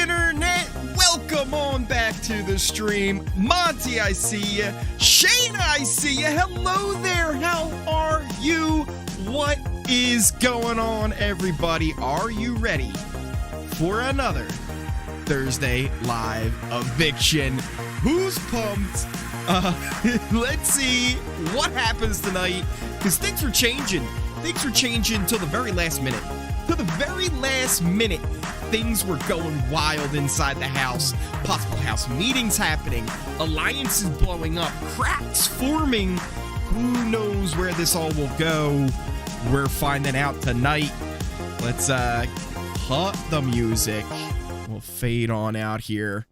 internet? Welcome on back to the stream. Monty, I see ya. Shane, I see ya. Hello there. How are you? What is going on, everybody? Are you ready for another Thursday live eviction? Who's pumped? Let's see what happens tonight, because things are changing. Things are changing till the very last minute. To the very last minute, things were going wild inside the house. Possible house meetings happening, alliances blowing up, cracks forming. Who knows where this all will go? We're finding out tonight. Let's cut the music. We'll fade on out here.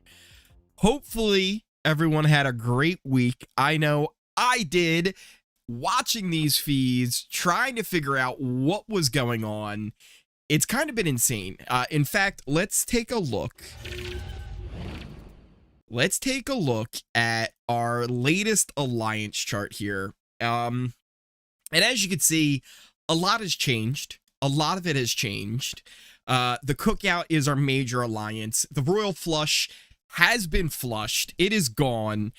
Hopefully, everyone had a great week. I know I did. Watching these feeds, trying to figure out what was going on. It's kind of been insane. In fact, let's take a look. Let's take a look at our latest alliance chart here. And as you can see, a lot has changed. A lot of it has changed. The Cookout is our major alliance. The Royal Flush has been flushed. It is gone.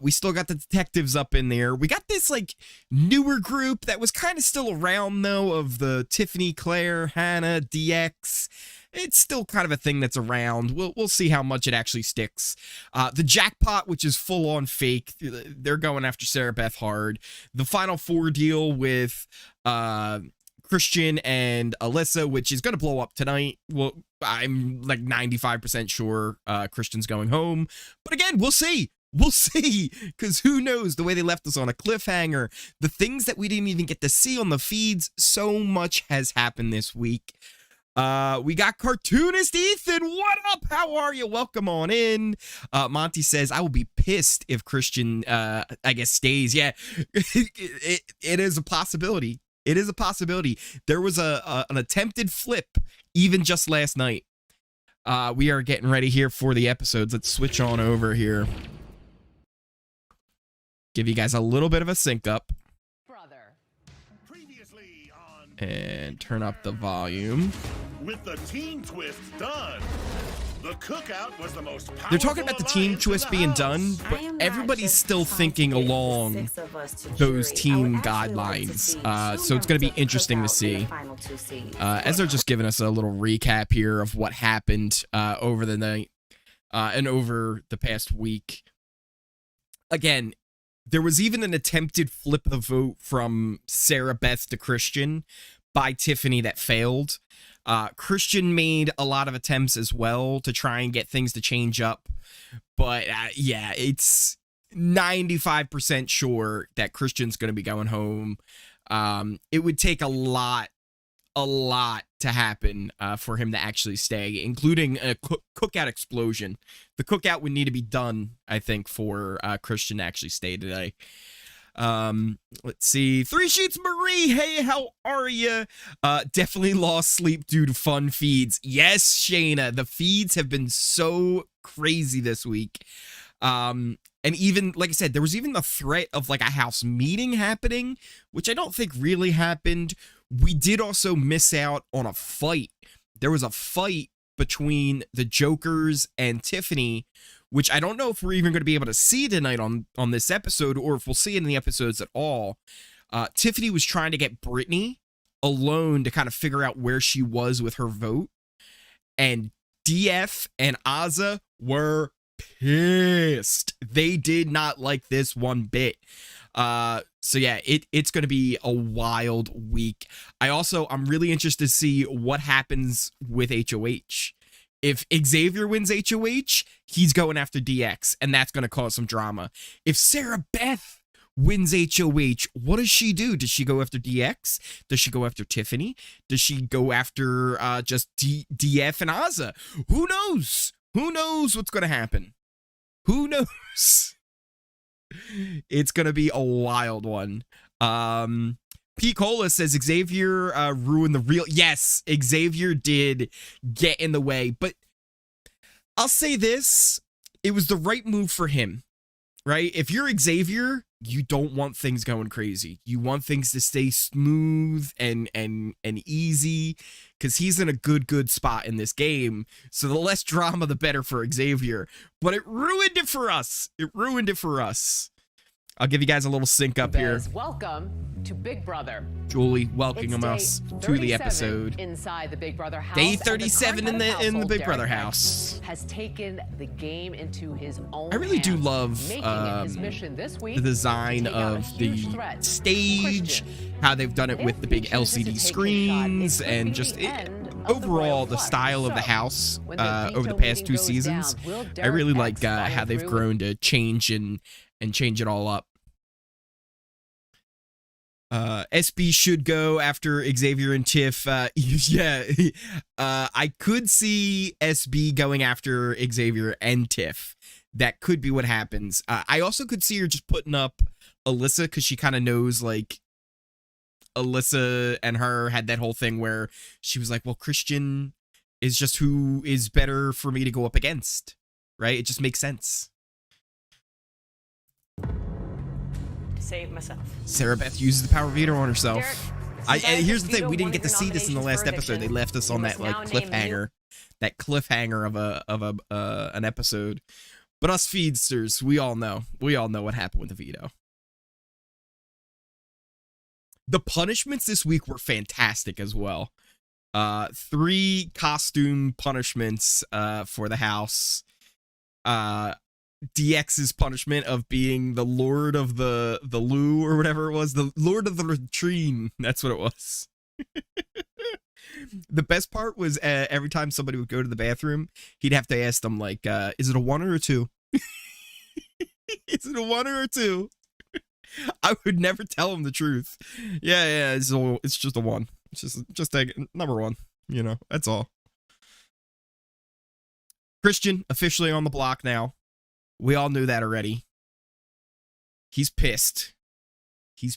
We still got the detectives up in there. We got this like newer group that was kind of still around though, of the Tiffany, Claire, Hannah, DX. It's still kind of a thing that's around. We'll see how much it actually sticks. The Jackpot, which is full on fake. They're going after Sarah Beth hard. The Final Four deal with Christian and Alyssa, which is going to blow up tonight. Well, I'm like 95% sure Christian's going home. But again, we'll see. We'll see, because who knows, the way they left us on a cliffhanger, the things that we didn't even get to see on the feeds, so much has happened this week. We got cartoonist Ethan. What up? How are you? Welcome on in. Monty says, I will be pissed if Christian, I guess, stays. Yeah, it is a possibility. It is a possibility. There was an attempted flip even just last night. We are getting ready here for the episodes. Let's switch on over here. Give you guys a little bit of a sync up. And turn up the volume. With the teen twist done, the Cookout was the most powerful. They're talking about the teen twist being done, but everybody's still thinking along those team guidelines. So it's going to be interesting to see. As they're just giving us a little recap here of what happened over the night and over the past week. Again, there was even an attempted flip of the vote from Sarah Beth to Christian by Tiffany that failed. Christian made a lot of attempts as well to try and get things to change up. But yeah, it's 95% sure that Christian's going to be going home. It would take a lot to happen for him to actually stay, including a cookout explosion. The Cookout would need to be done, I think, for Christian to actually stay today. Let's see. Three Sheets Marie, hey, how are you? Definitely lost sleep due to fun feeds. Yes, Shayna, the feeds have been so crazy this week. And even, like I said, there was even the threat of like a house meeting happening, which I don't think really happened. We did also miss out on a fight. There was a fight between the Jokers and Tiffany, which I don't know if we're even going to be able to see tonight on this episode, or if we'll see it in the episodes at all. Tiffany was trying to get Britini alone to kind of figure out where she was with her vote. And DF and Azah were pissed. They did not like this one bit. So yeah, it's going to be a wild week. I'm really interested to see what happens with HOH. If Xavier wins HOH, he's going after DX, and that's going to cause some drama. If Sarah Beth wins HOH, what does she do? Does she go after DX? Does she go after Tiffany? Does she go after just DF and Azah? Who knows? Who knows what's going to happen? Who knows? It's going to be a wild one. P. Cola says Xavier ruined the real. Yes, Xavier did get in the way, but I'll say this. It was the right move for him, right? If you're Xavier, you don't want things going crazy. You want things to stay smooth and easy, because he's in a good spot in this game. So the less drama, the better for Xavier. But it ruined it for us. I'll give you guys a little sync up here. Welcome to Big Brother. Julie welcoming us to the episode. Inside the Big Brother house. Day 37 in the Big Brother house. Has taken the game into his own I really do love the design of the stage, how they've done it with the big LCD screens, and just overall the style of the house over the past 2 seasons. I really like how they've grown to change and change it all up. SB should go after Xavier and Tiff. Yeah, I could see SB going after Xavier and Tiff. That could be what happens. I also could see her just putting up Alyssa, because she kind of knows, like, Alyssa and her had that whole thing where she was like, well, Christian is just who is better for me to go up against, right? It just makes sense. Save myself. Sarah Beth uses the power veto on herself. Here's the thing: we didn't get to see this in the last episode. They left us on that like cliffhanger, of an episode. But us feedsters, we all know what happened with the veto. The punishments this week were fantastic as well. 3 costume punishments for the house. DX's punishment of being the Lord of the Loo, or whatever it was, the Lord of the Latrine. That's what it was. The best part was every time somebody would go to the bathroom, he'd have to ask them, like, is it a 1 or a 2? Is it a 1 or a 2? I would never tell him the truth. Yeah, it's just a 1. It's just a number 1, you know, that's all. Christian officially on the block now. We all knew that already. He's pissed. He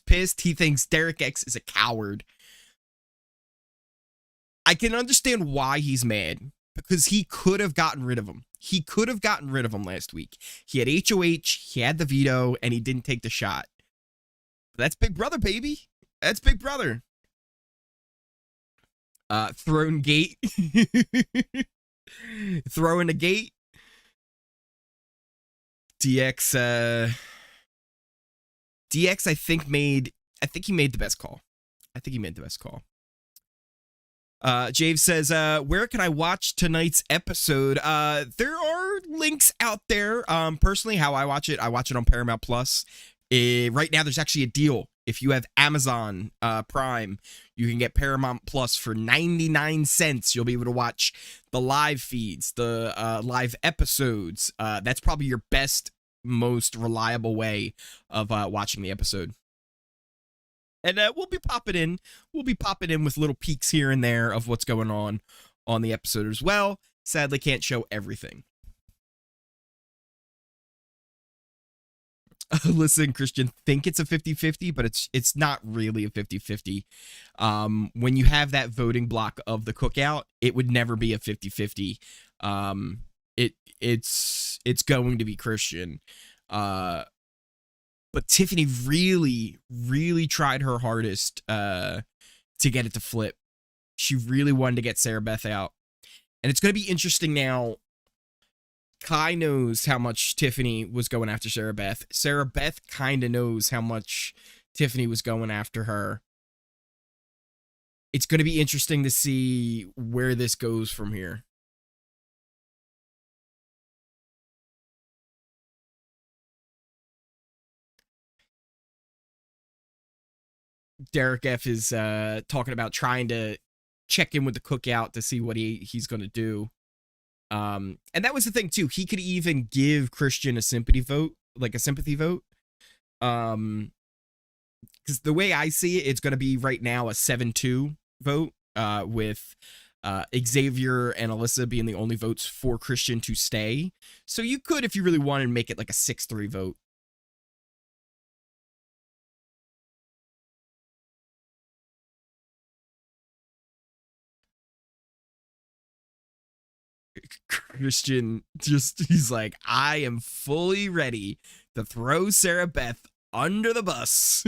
thinks Derek X is a coward. I can understand why he's mad, because he could have gotten rid of him. He could have gotten rid of him last week. He had HOH, he had the veto, and he didn't take the shot. But that's Big Brother, baby. That's Big Brother. Throne gate. Throwing a gate. DX, I think he made the best call. Jave says, where can I watch tonight's episode? There are links out there. Personally, how I watch it on Paramount Plus. Right now, there's actually a deal. If you have Amazon Prime, you can get Paramount Plus for 99 cents. You'll be able to watch the live feeds, the live episodes. That's probably your best, most reliable way of watching the episode. And we'll be popping in with little peeks here and there of what's going on the episode as well. Sadly, can't show everything. Alyssa and Christian think it's a 50-50, but it's not really a 50-50. When you have that voting block of the cookout, it would never be a 50-50. It's going to be Christian. But Tiffany really, really tried her hardest to get it to flip. She really wanted to get Sarah Beth out. And it's going to be interesting now. Kai knows how much Tiffany was going after Sarah Beth. Sarah Beth kind of knows how much Tiffany was going after her. It's going to be interesting to see where this goes from here. Derek F is talking about trying to check in with the cookout to see what he's going to do. And that was the thing too. He could even give Christian a sympathy vote. Because the way I see it, it's going to be right now a 7-2 vote, with Xavier and Alyssa being the only votes for Christian to stay. So you could, if you really wanted, make it like a 6-3 vote. Christian he's like, I am fully ready to throw Sarah Beth under the bus.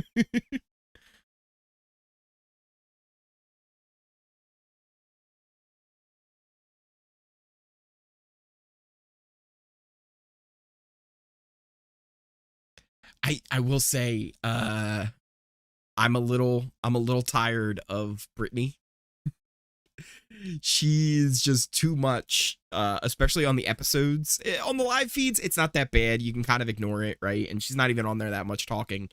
I will say I'm a little tired of Britini. She's just too much, especially on the episodes. On the live feeds, it's not that bad. You can kind of ignore it, right? And she's not even on there that much talking.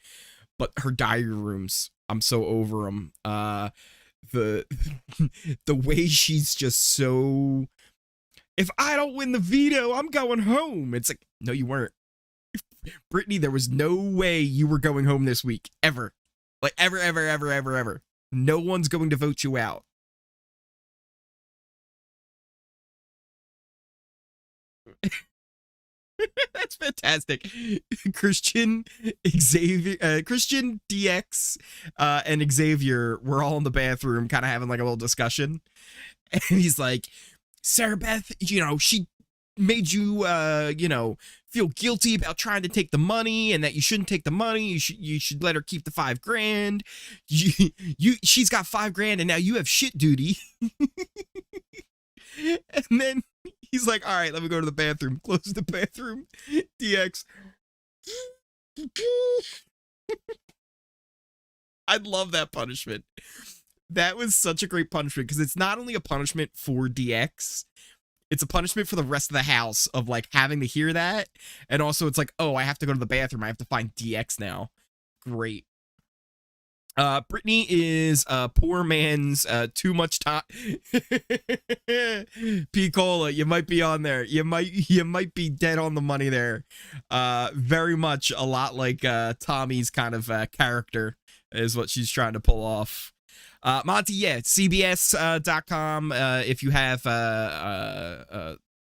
But her diary rooms, I'm so over them. The way she's just so, if I don't win the veto, I'm going home. It's like, no, you weren't. Britini, there was no way you were going home this week, ever. Like, ever, ever, ever, ever, ever. No one's going to vote you out. That's fantastic. Christian, Xavier, Christian, DX, and Xavier were all in the bathroom kind of having like a little discussion. And he's like, Sarah Beth, you know, she made you, you know, feel guilty about trying to take the money and that you shouldn't take the money. You should let her keep the $5 grand. She's got $5 grand and now you have shit duty. And then he's like, all right, let me go to the bathroom. Close the bathroom. DX. I love that punishment. That was such a great punishment because it's not only a punishment for DX, it's a punishment for the rest of the house of like having to hear that. And also it's like, oh, I have to go to the bathroom. I have to find DX now. Great. Britini is poor man's too much time. P. Cola, you might be on there. You might be dead on the money there. Very much a lot like Tommy's kind of character is what she's trying to pull off. Monty, yeah, CBS.com. If you have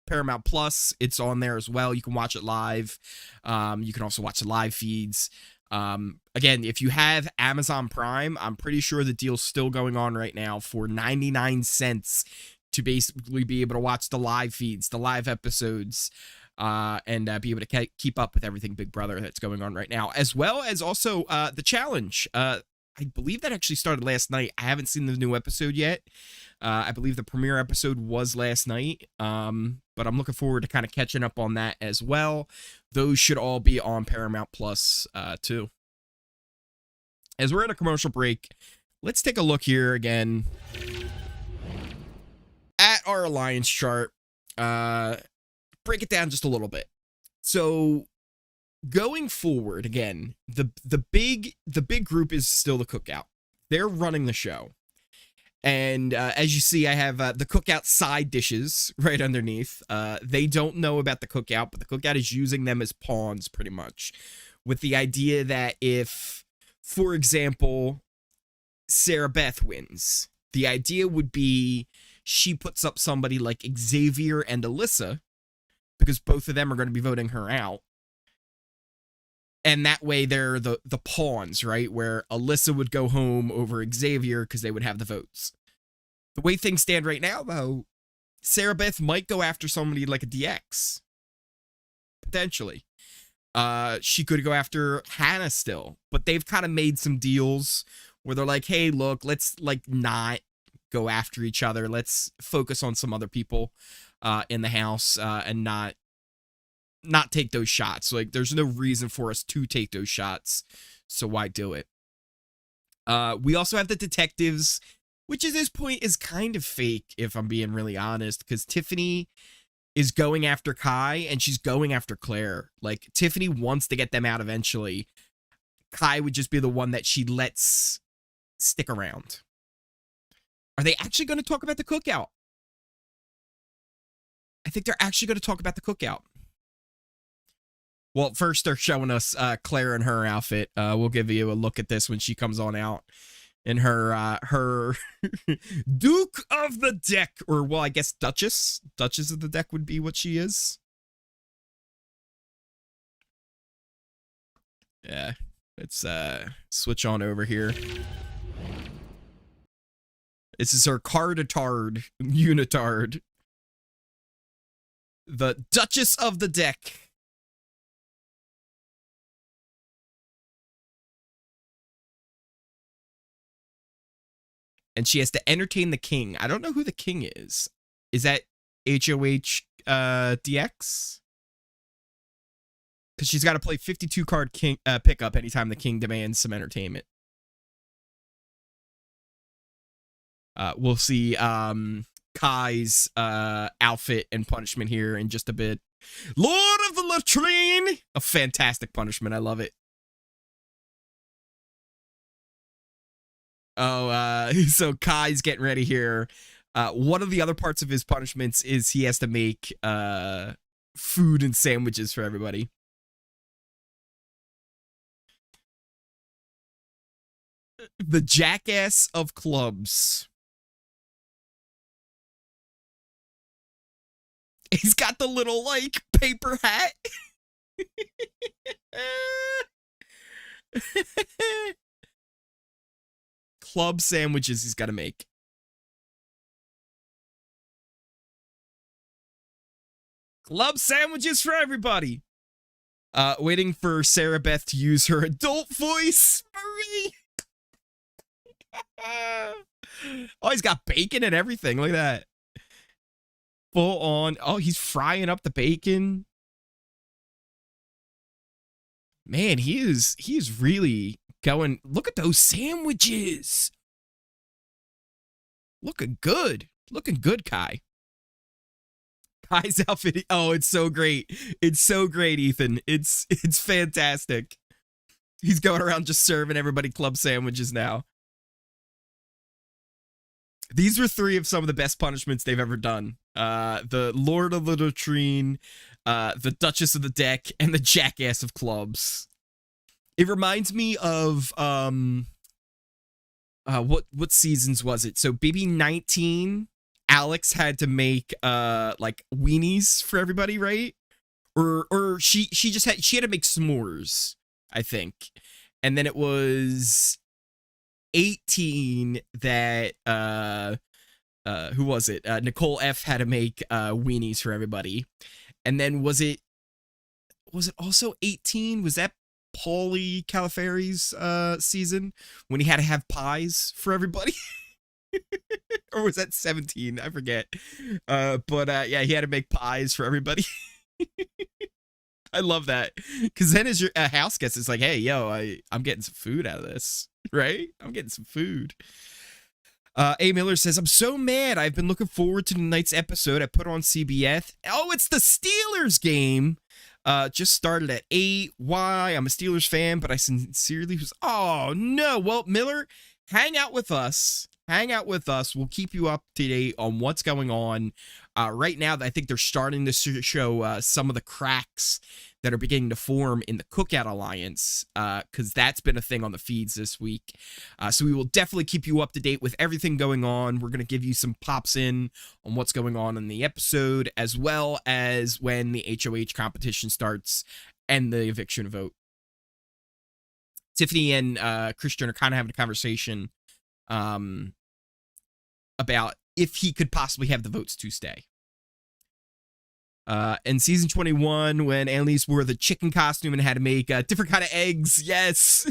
Paramount Plus, it's on there as well. You can watch it live. You can also watch the live feeds. Again, if you have Amazon Prime, I'm pretty sure the deal's still going on right now for 99 cents to basically be able to watch the live feeds, the live episodes, and be able to keep up with everything Big Brother that's going on right now, as well as also the challenge. I believe that actually started last night. I haven't seen the new episode yet. I believe the premiere episode was last night, but I'm looking forward to kind of catching up on that as well. Those should all be on Paramount Plus too. As we're in a commercial break, let's take a look here again at our alliance chart. Break it down just a little bit. So going forward, again, the big group is still the Cookout. They're running the show. And as you see, I have the Cookout side dishes right underneath. They don't know about the Cookout, but the Cookout is using them as pawns pretty much, with the idea that if, for example, Sarah Beth wins, the idea would be she puts up somebody like Xavier and Alyssa, because both of them are going to be voting her out. And that way they're the pawns, right? Where Alyssa would go home over Xavier because they would have the votes. The way things stand right now, though, Sarah Beth might go after somebody like a DX. Potentially. She could go after Hannah still. But they've kind of made some deals where they're like, hey, look, let's like not go after each other. Let's focus on some other people in the house and not take those shots. Like, there's no reason for us to take those shots, so why do it? We also have the detectives, which at this point is kind of fake, if I'm being really honest, because Tiffany is going after Kai, and she's going after Claire. Like, Tiffany wants to get them out eventually. Kai would just be the one that she lets stick around. Are they actually going to talk about the Cookout? I think they're actually going to talk about the Cookout. Well, first they're showing us Claire in her outfit. We'll give you a look at this when she comes on out in her Duke of the Deck, or well, I guess Duchess. Duchess of the Deck would be what she is. Yeah, let's switch on over here. This is her card-a-tard unitard. The Duchess of the Deck. And she has to entertain the king. I don't know who the king is. Is that HOH DX? Because she's got to play 52 card king pickup anytime the king demands some entertainment. We'll see Kai's outfit and punishment here in just a bit. Lord of the Latrine! A fantastic punishment. I love it. Oh, so Kai's getting ready here. One of the other parts of his punishments is he has to make food and sandwiches for everybody. The jackass of clubs. He's got the little, like, paper hat. Club sandwiches he's got to make. Club sandwiches for everybody. Waiting for Sarah Beth to use her adult voice. Marie. Oh, he's got bacon and everything. Look at that. Full on. Oh, he's frying up the bacon. Man, he is really going. Look at those sandwiches. Looking good. Looking good, Kai. Kai's outfit. Oh, it's so great. It's so great, Ethan. It's fantastic. He's going around just serving everybody club sandwiches now. These were three of some of the best punishments they've ever done. The Lord of the Latrine, the Duchess of the Deck, and the Jackass of Clubs. It reminds me of what seasons was it? So BB23, Alex had to make like weenies for everybody, right? Or she had to make s'mores, I think. And then it was 18 that who was it? Nicole F had to make weenies for everybody. And then was it also 18? Was that Paulie Califeri's season when he had to have pies for everybody? Or was that 17? I forget. But yeah, he had to make pies for everybody. I love that. Because then as your house guest, it's like, hey, yo, I'm getting some food out of this. Right? I'm getting some food. A. Miller says, I'm so mad. I've been looking forward to tonight's episode. I put on CBS. Oh, it's the Steelers game. Just started at 8. Why? I'm a Steelers fan, but I sincerely was. Oh, no. Well, Miller, hang out with us. Hang out with us. We'll keep you up to date on what's going on. Right now, I think they're starting to show some of the cracks that are beginning to form in the Cookout Alliance, because that's been a thing on the feeds this week. So we will definitely keep you up to date with everything going on. We're going to give you some pops in on what's going on in the episode, as well as when the HOH competition starts and the eviction vote. Tiffany and Christian are kind of having a conversation about if he could possibly have the votes to stay. In season 21, when Annalise wore the chicken costume and had to make different kind of eggs. Yes.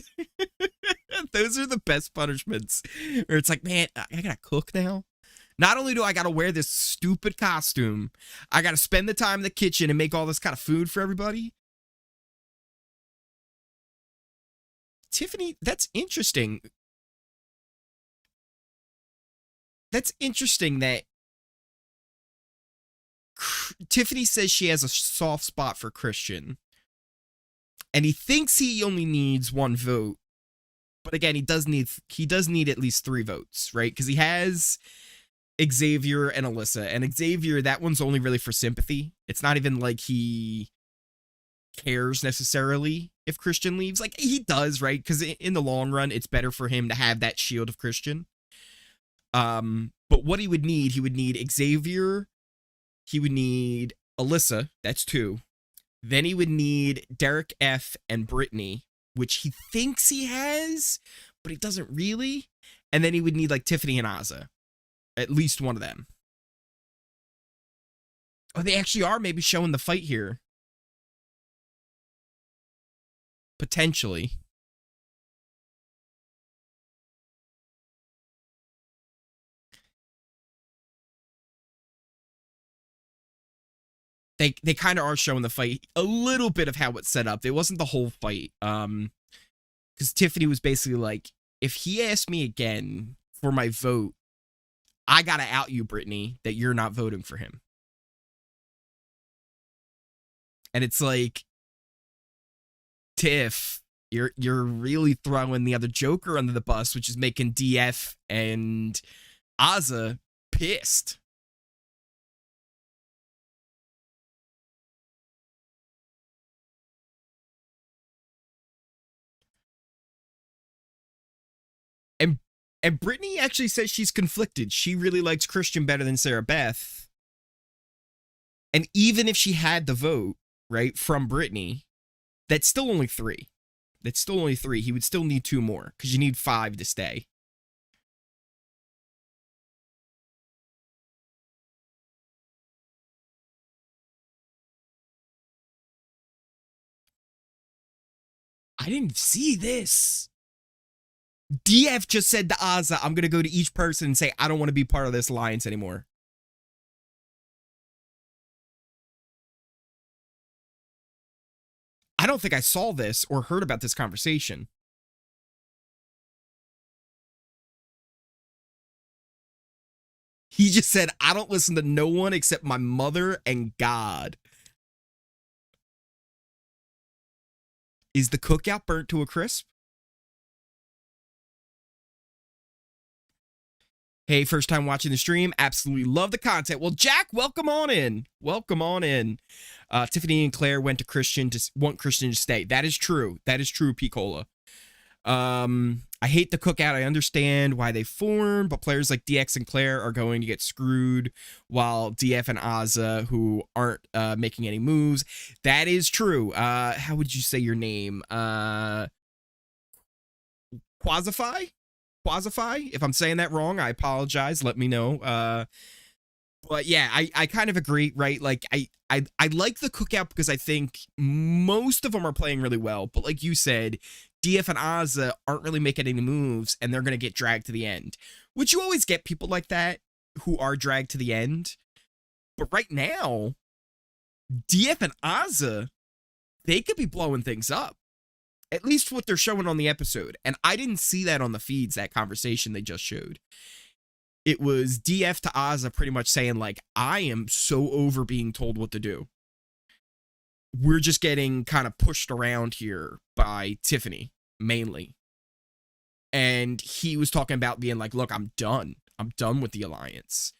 Those are the best punishments. Where it's like, man, I gotta cook now. Not only do I gotta wear this stupid costume, I gotta spend the time in the kitchen and make all this kind of food for everybody. Tiffany, that's interesting. That's interesting that Tiffany says she has a soft spot for Christian. And he thinks he only needs 1 vote. But again, he does need at least 3 votes, right? Because he has Xavier and Alyssa. And Xavier, that one's only really for sympathy. It's not even like he cares necessarily if Christian leaves. Like, he does, right? Because in the long run, it's better for him to have that shield of Christian. But what he would need Xavier, he would need Alyssa, that's 2. Then he would need Derek F and Britini, which he thinks he has, but he doesn't really. And then he would need like Tiffany and Azah, at least one of them. Oh, they actually are maybe showing the fight here. Potentially. they kind of are showing the fight, a little bit of how it's set up. It wasn't the whole fight. Because Tiffany was basically like, if he asked me again for my vote, I gotta out you, Britini, that you're not voting for him. And it's like, Tiff, you're really throwing the other Joker under the bus, which is making DF and Azah pissed. And Britini actually says she's conflicted. She really likes Christian better than Sarah Beth. And even if she had the vote, right, from Britini, that's still only 3. That's still only 3. He would still need 2 more, because you need 5 to stay. I didn't see this. DF just said to Azah, I'm going to go to each person and say, I don't want to be part of this alliance anymore. I don't think I saw this or heard about this conversation. He just said, I don't listen to no one except my mother and God. Is the cookout burnt to a crisp? Hey, first time watching the stream. Absolutely love the content. Well, Jack, welcome on in. Welcome on in. Tiffany and Claire want Christian to stay. That is true. That is true, Picola. I hate the cookout. I understand why they formed, but players like DX and Claire are going to get screwed, while DF and Azah, who aren't making any moves. That is true. How would you say your name? Quasify? If I'm saying that wrong, I apologize. Let me know. But yeah, I kind of agree, right? Like I like the cookout because I think most of them are playing really well. But like you said, DF and Azah aren't really making any moves, and they're gonna get dragged to the end. Which you always get people like that who are dragged to the end. But right now, DF and Azah, they could be blowing things up. At least what they're showing on the episode. And I didn't see that on the feeds, that conversation they just showed. It was DF to Azah pretty much saying, like, I am so over being told what to do. We're just getting kind of pushed around here by Tiffany, mainly. And he was talking about being like, look, I'm done. I'm done with the alliance.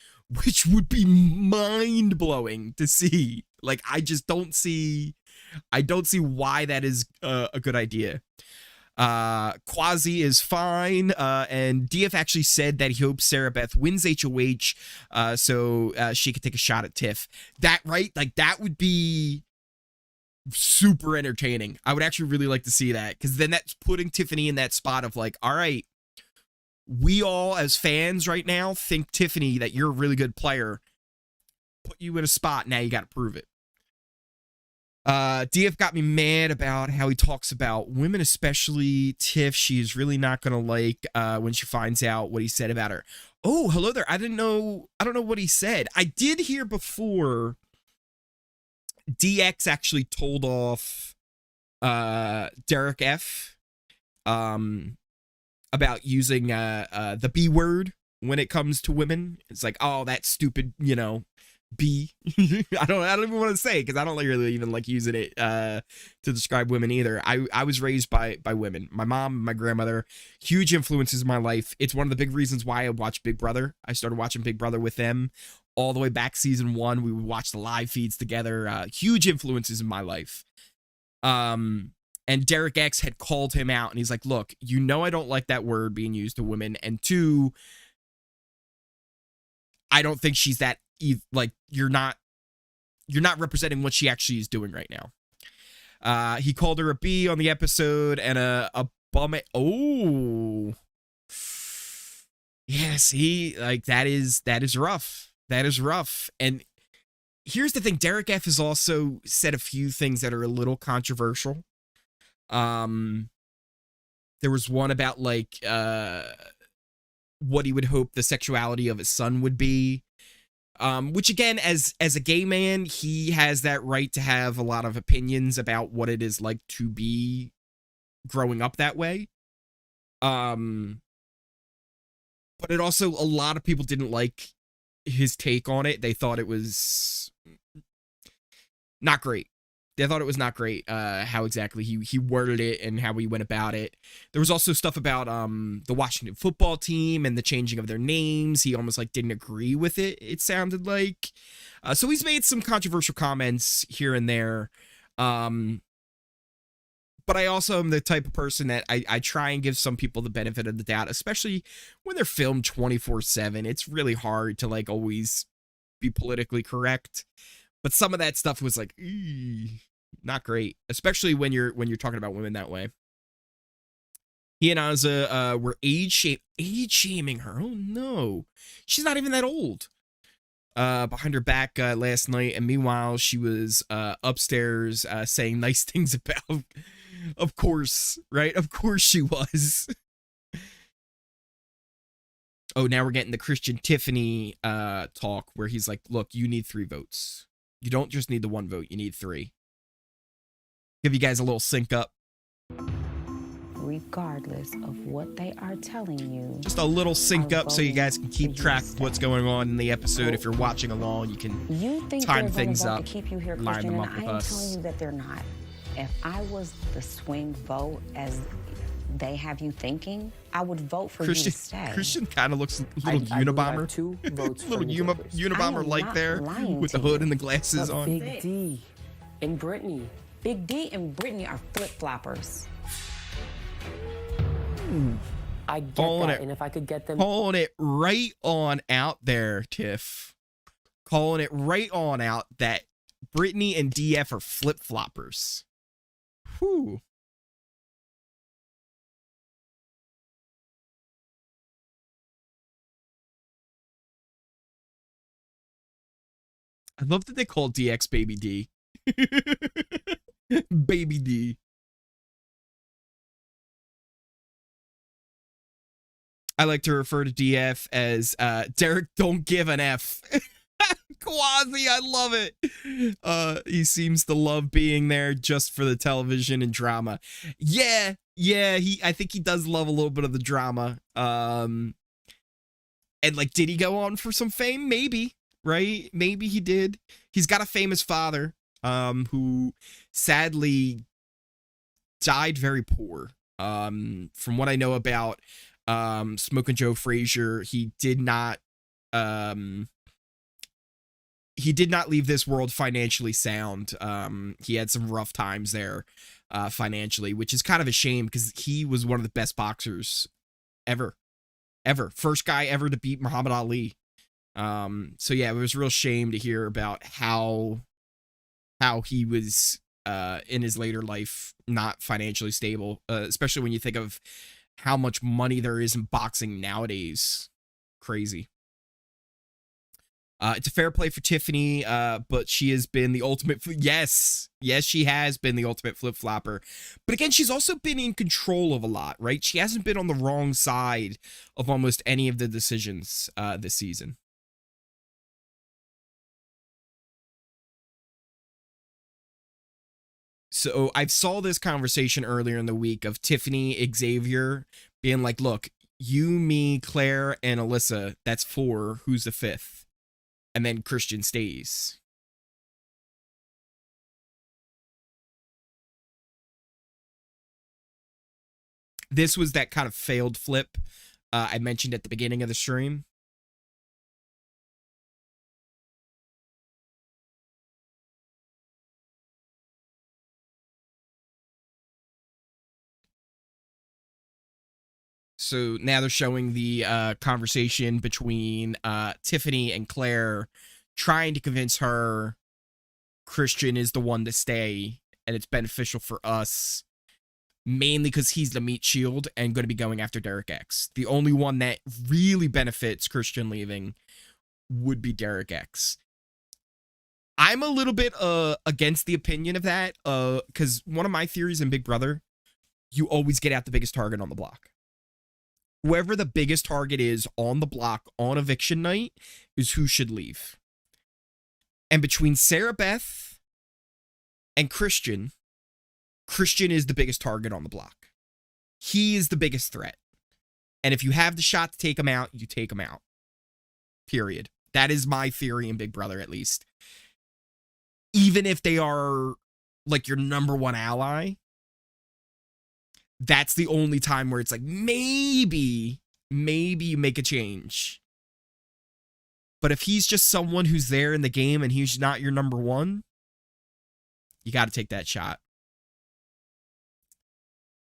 Which would be mind-blowing to see. Like, I don't see why that is a good idea. Quasi is fine, and DF actually said that he hopes Sarah Beth wins HOH so she could take a shot at Tiff. That, right? Like, that would be super entertaining. I would actually really like to see that, because then that's putting Tiffany in that spot of like, all right, we all as fans right now think, Tiffany, that you're a really good player. Put you in a spot, now you got to prove it. DF got me mad about how he talks about women, especially Tiff. She's really not gonna like when she finds out what he said about her. Oh, hello there. I don't know what he said. I did hear before DX actually told off Derek F about using the B word when it comes to women. It's like, oh, that stupid, B. I don't even want to say, because I don't really even like using it to describe women either. I was raised by women. My mom, my grandmother, huge influences in my life. It's one of the big reasons why I watch Big Brother. I started watching Big Brother with them all the way back season 1. We would watch the live feeds together. Huge influences in my life. And Derek X had called him out, and he's like, look, I don't like that word being used to women, and 2, I don't think she's that, like, you're not representing what she actually is doing right now. He called her a B on the episode and a bum. Oh, yeah, see, like, that is rough. That is rough. And here's the thing, Derek F has also said a few things that are a little controversial. There was one about, like, what he would hope the sexuality of his son would be. Which again, as a gay man, he has that right to have a lot of opinions about what it is like to be growing up that way. But it also, a lot of people didn't like his take on it. They thought it was not great. They thought it was not great, how exactly he worded it and how he went about it. There was also stuff about the Washington football team and the changing of their names. He almost like didn't agree with it, it sounded like. So he's made some controversial comments here and there. But I also am the type of person that I try and give some people the benefit of the doubt, especially when they're filmed 24/7. It's really hard to like always be politically correct. But some of that stuff was like, not great, especially when you're talking about women that way. He and Azah were age shaming her. Oh no, she's not even that old. Behind her back last night, and meanwhile she was upstairs saying nice things about. Of course, right? Of course she was. Oh, now we're getting the Christian Tiffany talk where he's like, look, you need 3 votes. You don't just need the 1 vote, you need 3. Give you guys a little sync up. Regardless of what they are telling you. Just a little sync up so you guys can keep track of what's going on in the episode. If you're watching along, you can time things up, keep you here, line them up with I am us. telling you that they're not. If I was the swing vote as they have you thinking, I would vote for you to stay. Christian kind of looks a little Unabomber. 2 votes little Unabomber like there with the hood and the glasses on. Big D and Brittany. Big D and Brittany are flip-floppers. I get Calling that, it- and if I could get them... Calling it right on out there, Tiff. Calling it right on out that Brittany and DF are flip-floppers. Whew. I love that they call DX Baby D. Baby D. I like to refer to DF as Derek don't give an F. Quasi, I love it. He seems to love being there just for the television and drama. Yeah, I think he does love a little bit of the drama. And like, did he go on for some fame? Maybe, right? Maybe he did. He's got a famous father, who sadly died very poor. From what I know about Smokin' Joe Frazier, he did not leave this world financially sound. He had some rough times there financially, which is kind of a shame because he was one of the best boxers ever. First guy ever to beat Muhammad Ali. So yeah, it was a real shame to hear about how he was in his later life not financially stable, especially when you think of how much money there is in boxing nowadays. Crazy. It's a fair play for Tiffany, but she has been the ultimate... Yes, she has been the ultimate flip-flopper. But again, she's also been in control of a lot, right? She hasn't been on the wrong side of almost any of the decisions this season. So I saw this conversation earlier in the week of Tiffany, Xavier being like, look, you, me, Claire, and Alyssa, that's 4. Who's the 5th? And then Christian stays. This was that kind of failed flip I mentioned at the beginning of the stream. So now they're showing the conversation between Tiffany and Claire, trying to convince her Christian is the one to stay and it's beneficial for us, mainly because he's the meat shield and going to be going after Derek X. The only one that really benefits Christian leaving would be Derek X. I'm a little bit against the opinion of that because one of my theories in Big Brother, you always get out the biggest target on the block. Whoever the biggest target is on the block on eviction night is who should leave. And between Sarah Beth and Christian is the biggest target on the block. He is the biggest threat. And if you have the shot to take him out, you take him out. Period. That is my theory in Big Brother, at least. Even if they are like your number one ally, that's the only time where it's like, maybe you make a change. But if he's just someone who's there in the game and he's not your number one, you got to take that shot.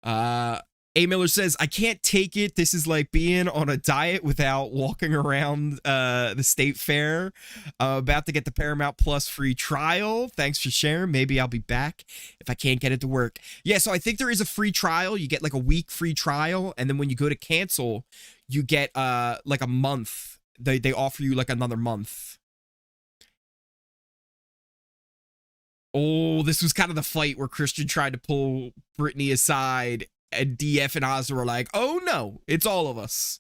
A. Miller says, I can't take it. This is like being on a diet without walking around the state fair. About to get the Paramount Plus free trial. Thanks for sharing. Maybe I'll be back if I can't get it to work. Yeah, so I think there is a free trial. You get like a week free trial. And then when you go to cancel, you get like a month. They offer you like another month. Oh, this was kind of the fight where Christian tried to pull Britini aside. And DF and Azah were like, oh no, it's all of us.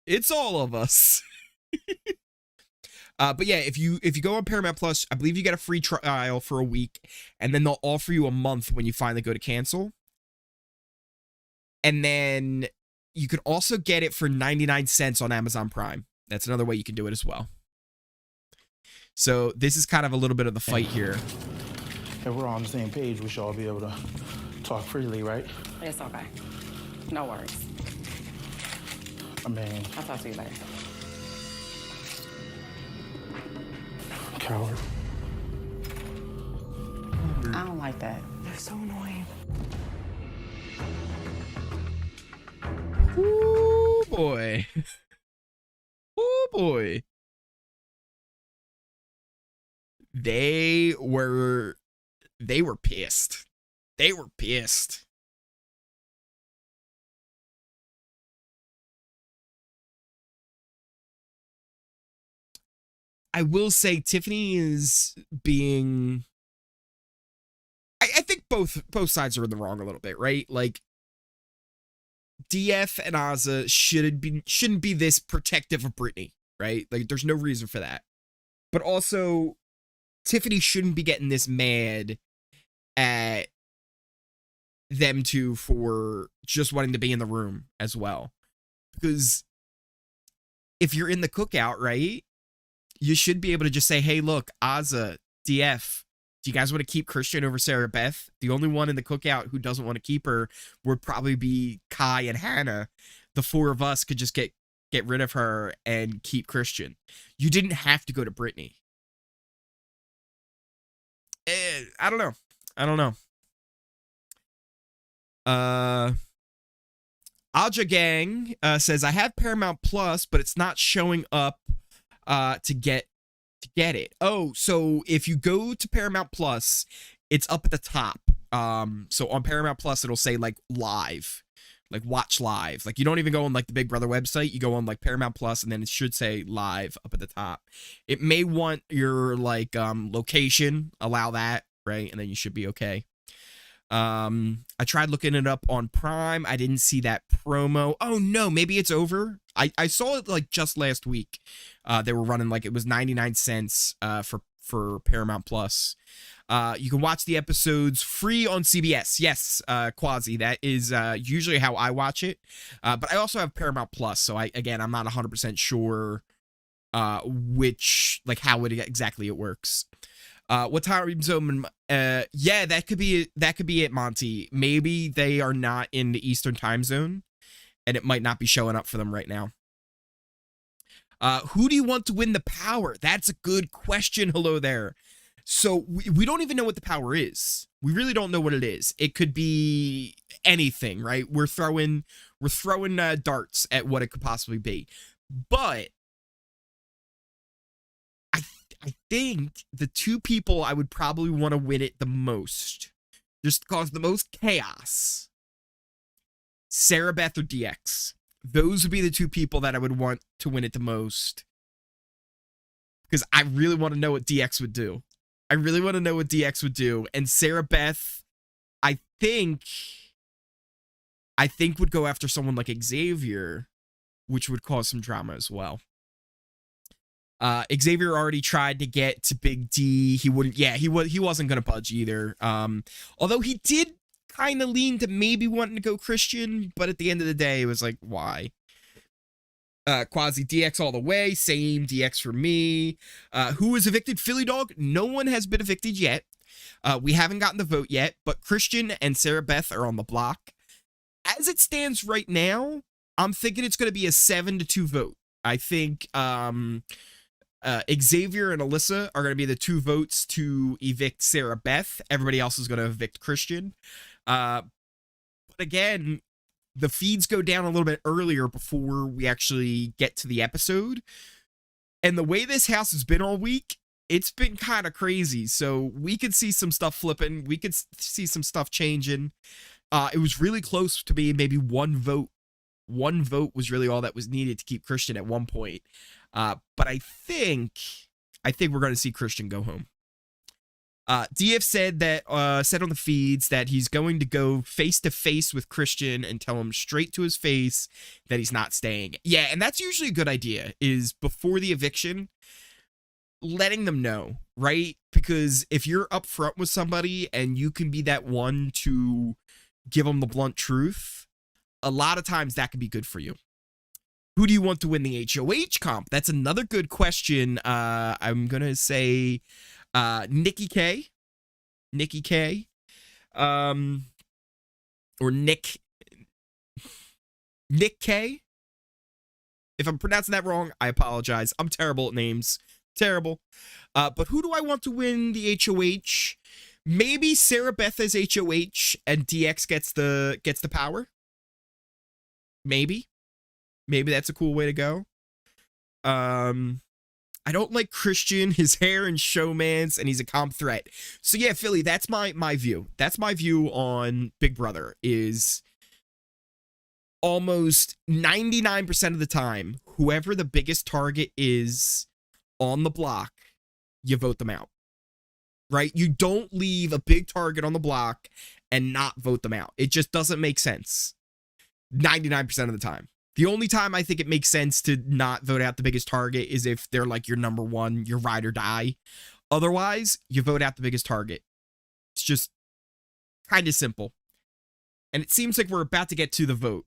It's all of us. But yeah, if you go on Paramount Plus, I believe you get a free trial for a week, and then they'll offer you a month when you finally go to cancel. And then you could also get it for 99 cents on Amazon Prime. That's another way you can do it as well. So this is kind of a little bit of the fight here. If we're on the same page, we should all be able to talk freely, right? It's okay. No worries. I mean, I'll talk to you later. Coward. I don't like that. They're so annoying. Ooh, boy. Oh, boy. They were pissed. They were pissed. I will say Tiffany is being... I think both sides are in the wrong a little bit, right? Like, DF and Azah shouldn't be this protective of Britini, right? Like, there's no reason for that. But also, Tiffany shouldn't be getting this mad at them two for just wanting to be in the room as well. Because if you're in the cookout, right, you should be able to just say, hey, look, Azah, DF, do you guys want to keep Christian over Sarah Beth? The only one in the cookout who doesn't want to keep her would probably be Kai and Hannah. The four of us could just get rid of her and keep Christian. You didn't have to go to Britini. I don't know. Aja Gang says, I have Paramount Plus, but it's not showing up to get it. Oh, so if you go to Paramount Plus, it's up at the top. So on Paramount Plus, it'll say like live, like watch live. Like you don't even go on like the Big Brother website. You go on like Paramount Plus, and then it should say live up at the top. It may want your like location, allow that, right? And then you should be okay. I tried looking it up on Prime. I didn't see that promo. Oh no, maybe it's over. I saw it like just last week. They were running like it was 99 cents for Paramount Plus. You can watch the episodes free on CBS. Yes, Quasi, that is usually how I watch it. But I also have Paramount Plus, so I'm not 100% sure which, like how it exactly it works. What time zone? Yeah, that could be it, Monty. Maybe they are not in the Eastern time zone, and it might not be showing up for them right now. Who do you want to win the power? That's a good question. Hello there. So we don't even know what the power is. We really don't know what it is. It could be anything, right? We're throwing darts at what it could possibly be. But I think the two people I would probably want to win it the most, just to cause the most chaos, Sarah Beth or DX. Those would be the two people that I would want to win it the most. Because I really want to know what DX would do. And Sarah Beth, I think would go after someone like Xavier, which would cause some drama as well. Xavier already tried to get to Big D. He wouldn't. Yeah, he wasn't gonna budge either. Although he did kind of lean to maybe wanting to go Christian, but at the end of the day, it was like, why? Quasi DX all the way. Same DX for me. Who is evicted? Philly Dog. No one has been evicted yet. We haven't gotten the vote yet, but Christian and Sarah Beth are on the block. As it stands right now, I'm thinking it's going to be a 7-2 vote. I think Xavier and Alyssa are going to be the 2 votes to evict Sarah Beth. Everybody else is going to evict Christian. But again, the feeds go down a little bit earlier before we actually get to the episode. And the way this house has been all week, it's been kind of crazy. So we could see some stuff flipping. We could see some stuff changing. It was really close to being maybe 1 vote. 1 vote was really all that was needed to keep Christian at one point. But I think we're going to see Christian go home. DF said on the feeds that he's going to go face to face with Christian and tell him straight to his face that he's not staying. Yeah, and that's usually a good idea, is before the eviction, letting them know, right? Because if you're upfront with somebody and you can be that one to give them the blunt truth, a lot of times that can be good for you. Who do you want to win the HOH comp? That's another good question. I'm going to say Nikki K. Or Nick K. If I'm pronouncing that wrong, I apologize. I'm terrible at names. Terrible. But who do I want to win the HOH? Maybe Sarah Beth as HOH and DX gets the power. Maybe that's a cool way to go. I don't like Christian, his hair and showmance, and he's a comp threat. So yeah, Philly, that's my view. That's my view on Big Brother, is almost 99% of the time, whoever the biggest target is on the block, you vote them out. Right? You don't leave a big target on the block and not vote them out. It just doesn't make sense. 99% of the time. The only time I think it makes sense to not vote out the biggest target is if they're like your number one, your ride or die. Otherwise, you vote out the biggest target. It's just kind of simple. And it seems like we're about to get to the vote.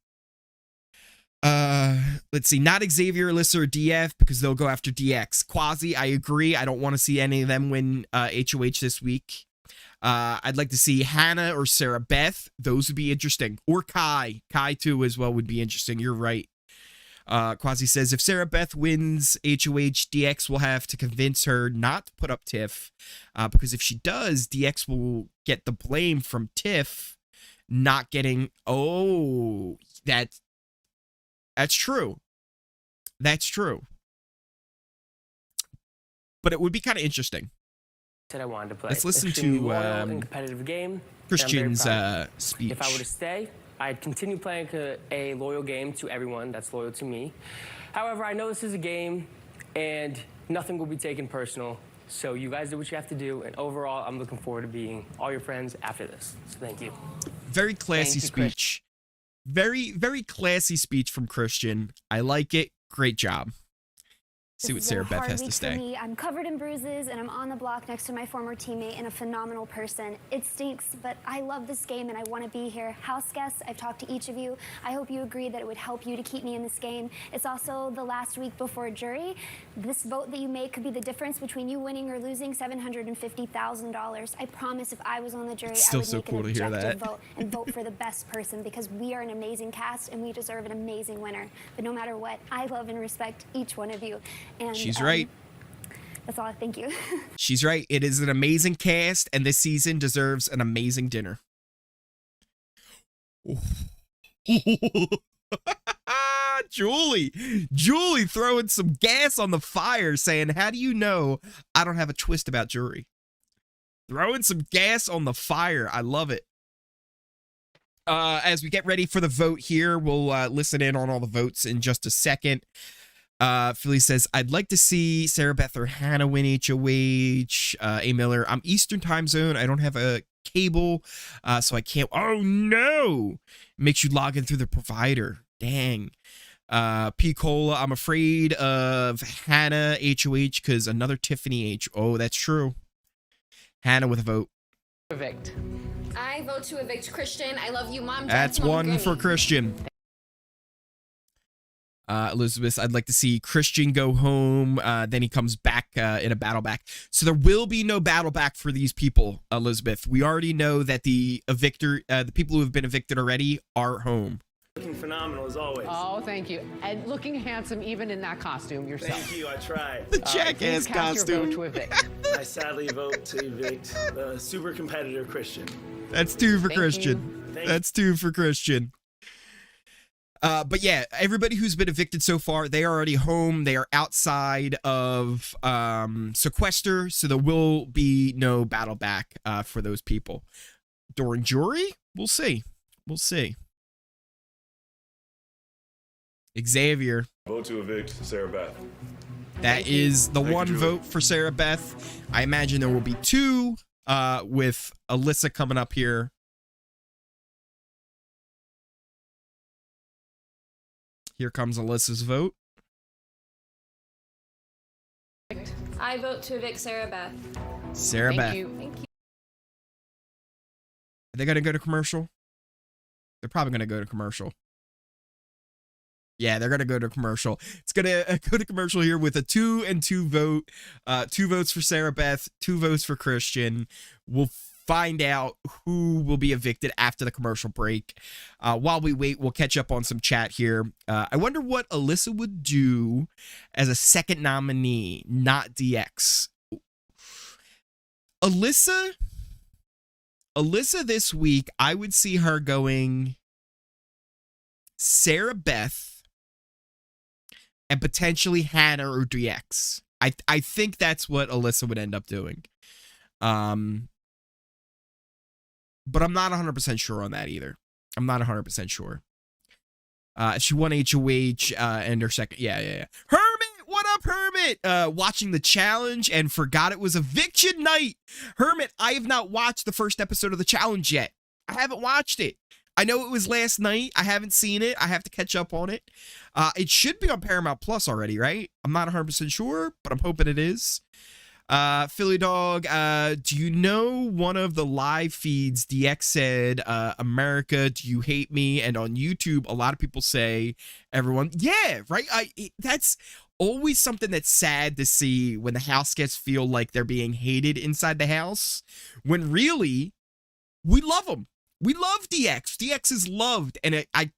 Let's see. Not Xavier, Alyssa, or DF, because they'll go after DX. Quasi, I agree. I don't want to see any of them win HOH this week. I'd like to see Hannah or Sarah Beth. Those would be interesting. Or Kai. Kai, too, as well, would be interesting. You're right. Quasi says, if Sarah Beth wins HOH, DX will have to convince her not to put up Tiff. Because if she does, DX will get the blame from Tiff not getting... Oh, that's true. That's true. But it would be kind of interesting. Said I wanted to play. Let's listen to competitive game. Christian's speech. If I were to stay, I'd continue playing a loyal game to everyone that's loyal to me. However, I know this is a game, and nothing will be taken personal. So you guys do what you have to do, and overall, I'm looking forward to being all your friends after this. So thank you. Very classy speech. Very, very classy speech from Christian. I like it. Great job. See what Sarah Beth has to say. I'm covered in bruises, and I'm on the block next to my former teammate and a phenomenal person. It stinks, but I love this game, and I want to be here. Houseguests, I've talked to each of you. I hope you agree that it would help you to keep me in this game. It's also the last week before jury. This vote that you make could be the difference between you winning or losing $750,000. I promise if I was on the jury, I would make an objective vote and vote for the best person, because we are an amazing cast, and we deserve an amazing winner. But no matter what, I love and respect each one of you. And, she's right. That's all. Thank you. She's right. It is an amazing cast, and this season deserves an amazing dinner. Julie throwing some gas on the fire, saying, how do you know I don't have a twist about jury? Throwing some gas on the fire. I love it. As we get ready for the vote here, we'll listen in on all the votes in just a second. Philly says, I'd like to see Sarah Beth or Hannah win HOH. A. Miller, I'm Eastern time zone. I don't have a cable, so I can't. Oh, no. Makes you log in through the provider. Dang. P. Cola, I'm afraid of Hannah HOH because another Tiffany H. Oh, that's true. Hannah with a vote. Evict. I vote to evict Christian. I love you, Mom. That's one for Christian. Elizabeth, I'd like to see Christian go home. Then he comes back in a battle back. So there will be no battle back for these people, Elizabeth. We already know that the people who have been evicted already are home. Looking phenomenal as always. Oh, thank you. And looking handsome even in that costume yourself. Thank you, I tried. The jackass costume. Your vote to evict. I sadly vote to evict the super competitor Christian. That's 2 for Thank Christian. you. That's 2 for Christian. But yeah, everybody who's been evicted so far, they are already home. They are outside of sequester, so there will be no battle back for those people. During jury, we'll see. We'll see. Xavier. Vote to evict Sarah Beth. That is the Thank you, one Julie. vote for Sarah Beth. I imagine there will be 2 with Alyssa coming up here. Here comes Alyssa's vote. I vote to evict Sarah Beth. Sarah Beth. Thank you. Thank you. Are they going to go to commercial? They're probably going to go to commercial. Yeah, they're going to go to commercial. It's going to go to commercial here with a 2 and 2 vote. 2 votes for Sarah Beth, 2 votes for Christian. We'll find out who will be evicted after the commercial break. While we wait, we'll catch up on some chat here. I wonder what Alyssa would do as a second nominee, not DX. Alyssa this week, I would see her going Sarah Beth and potentially Hannah or DX. I think that's what Alyssa would end up doing. But I'm not 100% sure on that either. I'm not 100% sure. She won HOH and her second. Yeah. Hermit, what up, Hermit? Watching the challenge and forgot it was eviction night. Hermit, I have not watched the first episode of the challenge yet. I haven't watched it. I know it was last night. I haven't seen it. I have to catch up on it. It should be on Paramount Plus already, right? I'm not 100% sure, but I'm hoping it is. Philly Dog, do you know one of the live feeds DX said, America, do you hate me? And on YouTube, a lot of people say, everyone, yeah, right? That's always something that's sad to see when the Houseguests feel like they're being hated inside the house, when really, we love them. We love DX. DX is loved, and I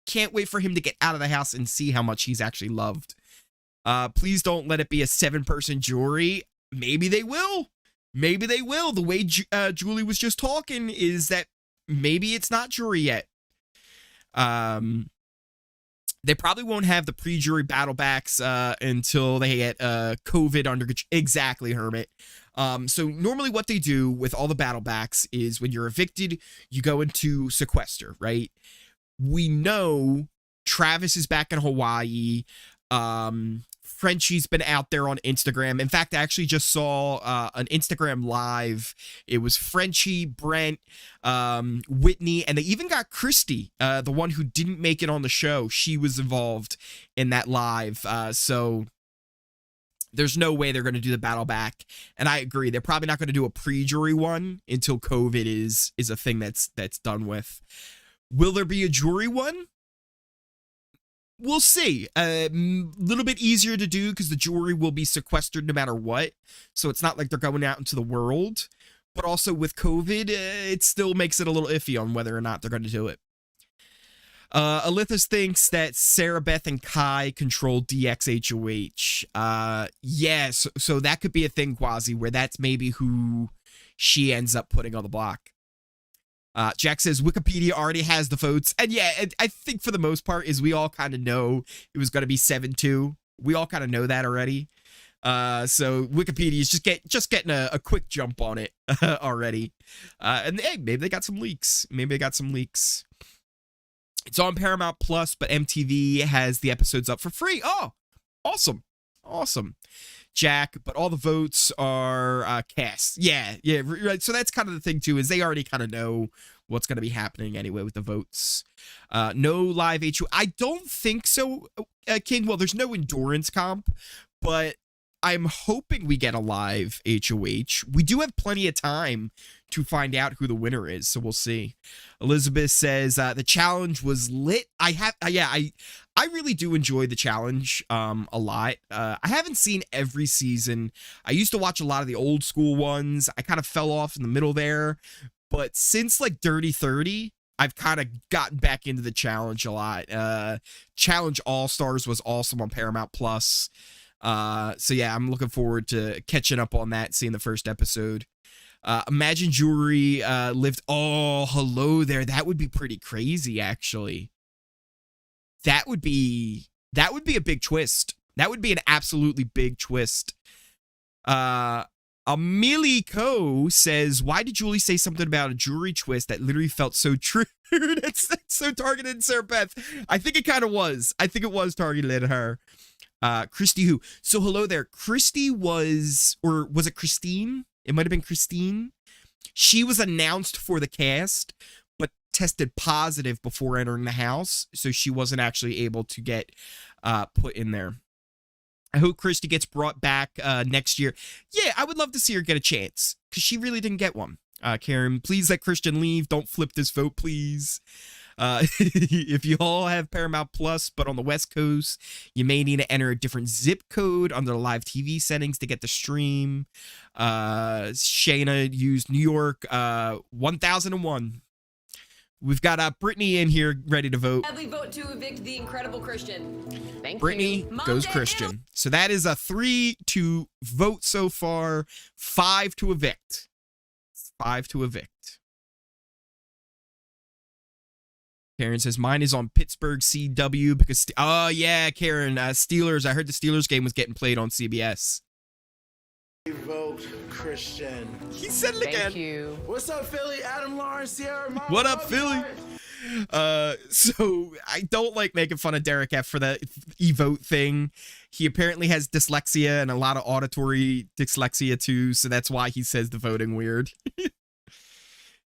can't wait for him to get out of the house and see how much he's actually loved. Please don't let it be a 7-person jury. Maybe they will. Maybe they will. The way Julie was just talking is that maybe it's not jury yet. They probably won't have the pre-jury battle backs until they get COVID under control. Exactly, Hermit. So normally what they do with all the battle backs is when you're evicted, you go into sequester, right? We know Travis is back in Hawaii. Frenchie's been out there on Instagram. In fact, I actually just saw an Instagram live. It was Frenchie, Brent, Whitney, and they even got Christie, the one who didn't make it on the show. She was involved in that live. So there's no way they're going to do the battle back. And I agree. They're probably not going to do a pre-jury one until COVID is a thing that's done with. Will there be a jury one? We'll see. A little bit easier to do because the jury will be sequestered no matter what. So it's not like they're going out into the world. But also with COVID, it still makes it a little iffy on whether or not they're going to do it. Alyssa thinks that Sarah Beth and Kai control DXHOH. Yes, so that could be a thing, Quasi, where that's maybe who she ends up putting on the block. Jack says Wikipedia already has the votes. And yeah, I think for the most part is we all kind of know it was going to be 7-2. We all kind of know that already. So Wikipedia is just getting a quick jump on it already. And hey, maybe they got some leaks. It's on Paramount Plus, but MTV has the episodes up for free. Oh, awesome. Awesome. Jack, but all the votes are cast. Yeah, right. So that's kind of the thing too, is they already kind of know what's going to be happening anyway with the votes. No live HO. I don't think so, King. Well, there's no endurance comp, but I'm hoping we get a live HOH. We do have plenty of time to find out who the winner is, so we'll see. Elizabeth says the challenge was lit. I really do enjoy the challenge a lot. I haven't seen every season. I used to watch a lot of the old school ones. I kind of fell off in the middle there, but since like Dirty 30, I've kind of gotten back into the challenge a lot. Challenge All Stars was awesome on Paramount Plus. So yeah, I'm looking forward to catching up on that, seeing the first episode. Imagine Jewelry lived. Oh, hello there. That would be pretty crazy, actually. That would be a big twist. That would be an absolutely big twist. Amelie Co says, why did Julie say something about a jewelry twist that literally felt so true? that's so targeted, Sarah Beth. I think it kind of was. I think it was targeted at her. Christie who? So hello there. Christie was, or was it Christine? It might have been Christine. She was announced for the cast, but tested positive before entering the house, so she wasn't actually able to get put in there. I hope Christie gets brought back next year. Yeah, I would love to see her get a chance, because she really didn't get one. Karen, please let Christian leave. Don't flip this vote, please. If you all have Paramount Plus, but on the West Coast, you may need to enter a different zip code under the live TV settings to get the stream. Shayna used New York 1001. We've got Brittany in here ready to vote. Sadly, vote to evict the incredible Christian. Thank Brittany you. goes Christian. So that is a 3 to vote so far, 5 to evict. 5 to evict. Karen says, mine is on Pittsburgh CW because, oh yeah, Karen, Steelers. I heard the Steelers game was getting played on CBS. Vote Christian. He said it again. Thank you. What's up, Philly? Adam Lawrence, Sierra. What up, Philly? So I don't like making fun of Derek F for the e-vote thing. He apparently has dyslexia and a lot of auditory dyslexia too, so that's why he says the voting weird.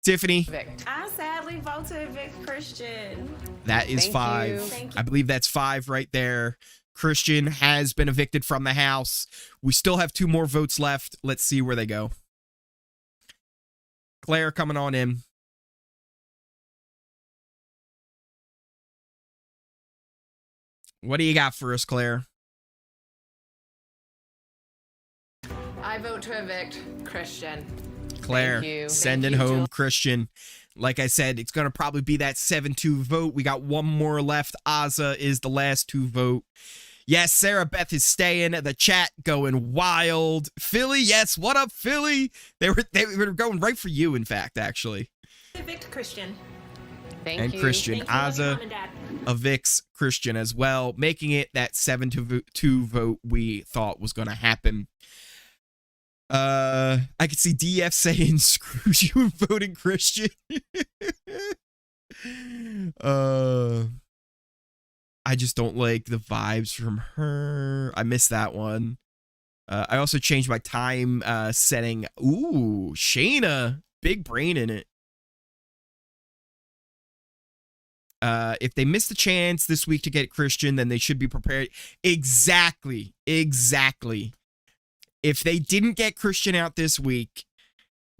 Tiffany. I sadly vote to evict Christian. That is Thank 5. you. Thank you. I believe that's 5 right there. Christian has been evicted from the house. We still have 2 more votes left. Let's see where they go. Claire coming on in. What do you got for us, Claire? I vote to evict Christian. Claire, Thank you. sending Thank you, home Jill. Christian. Like I said, it's going to probably be that 7-2 vote. We got 1 more left. Azah is the last to vote. Yes, Sarah Beth is staying. The chat going wild. Philly, yes. What up, Philly? They were going right for you, in fact, actually. Evict Christian. Thank And you. Christian. Thank you. Love you, Azah Mom and Dad. evicts Christian as well, making it that 7-2 vote we thought was going to happen. I could see DF saying, screw you and voting Christian. I just don't like the vibes from her. I missed that one. I also changed my time setting. Ooh, Shayna. Big brain in it. If they missed the chance this week to get Christian, then they should be prepared. Exactly. If they didn't get Christian out this week,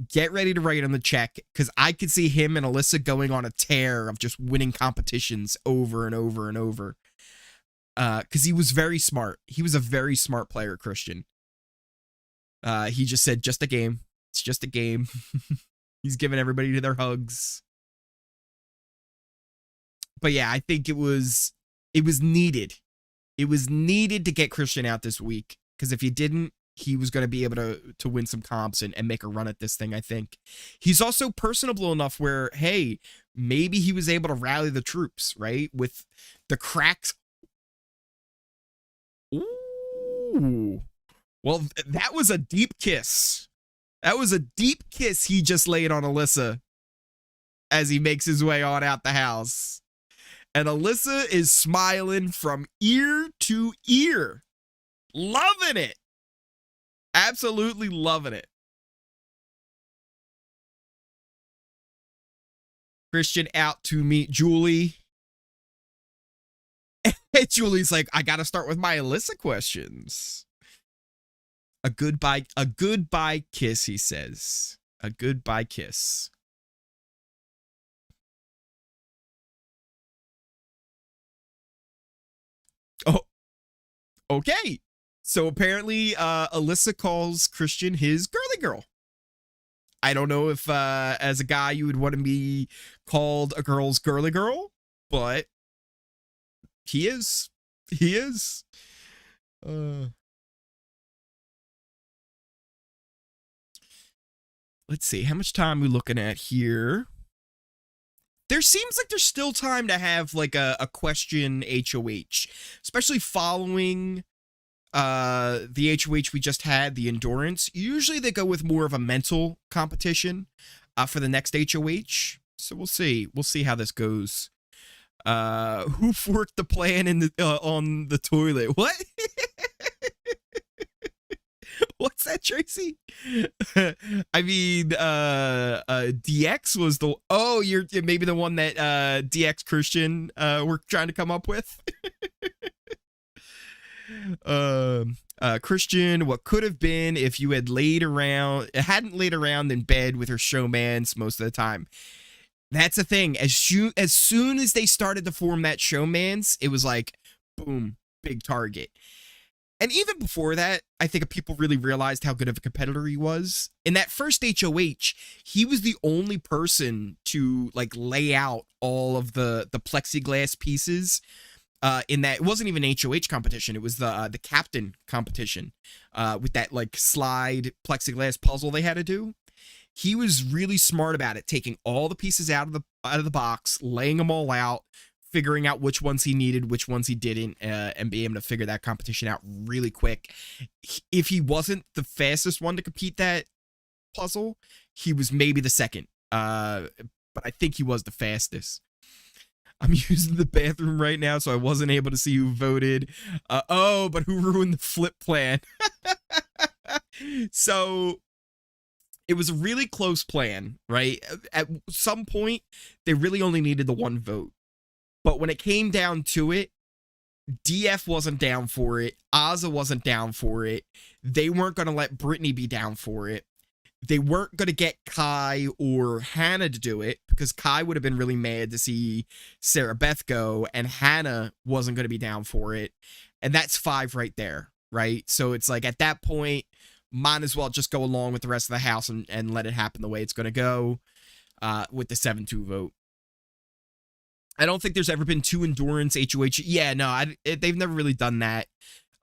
get ready to write on the check, because I could see him and Alyssa going on a tear of just winning competitions over and over and over. Because he was very smart. He was a very smart player, Christian. He just said, just a game. It's just a game. He's giving everybody their hugs. But yeah, I think it was needed. It was needed to get Christian out this week, because if you didn't, he was going to be able to win some comps and make a run at this thing, I think. He's also personable enough where, hey, maybe he was able to rally the troops, right? With the cracks. Ooh. Well, that was a deep kiss. That was a deep kiss he just laid on Alyssa as he makes his way on out the house. And Alyssa is smiling from ear to ear. Loving it. Absolutely loving it. Christian out to meet Julie. And Julie's like, I gotta start with my Alyssa questions. A goodbye kiss, he says. A goodbye kiss. Oh, okay. So apparently, Alyssa calls Christian his girly girl. I don't know if, as a guy, you would want to be called a girl's girly girl, but he is. He is. Let's see. How much time are we looking at here? There seems like there's still time to have like a question HOH, especially following the HOH we just had, the endurance. Usually they go with more of a mental competition for the next HOH. So we'll see. We'll see how this goes. Who forked the plan in the on the toilet? What? What's that, Tracy? I mean, DX was the... Oh, you're maybe the one that DX Christian were trying to come up with. Christian, what could have been if you had hadn't laid around in bed with her showmans most of the time. That's the thing. As soon as they started to form that showmans, it was like, boom, big target. And even before that, I think people really realized how good of a competitor he was. In that first HOH, he was the only person to like lay out all of the plexiglass pieces. In that, it wasn't even HOH competition. It was the captain competition with that like slide plexiglass puzzle they had to do. He was really smart about it, taking all the pieces out of the box, laying them all out, figuring out which ones he needed, which ones he didn't, and being able to figure that competition out really quick. If he wasn't the fastest one to complete that puzzle, he was maybe the second. But I think he was the fastest. I'm using the bathroom right now, so I wasn't able to see who voted. Oh, but who ruined the flip plan? So it was a really close plan, right? At some point, they really only needed the one vote. But when it came down to it, DF wasn't down for it. Azah wasn't down for it. They weren't going to let Britini be down for it. They weren't going to get Kai or Hannah to do it because Kai would have been really mad to see Sarah Beth go, and Hannah wasn't going to be down for it. And that's 5 right there, right? So it's like at that point, might as well just go along with the rest of the house and let it happen the way it's going to go with the 7-2 vote. I don't think there's ever been 2 endurance HOH. Yeah, no, they've never really done that.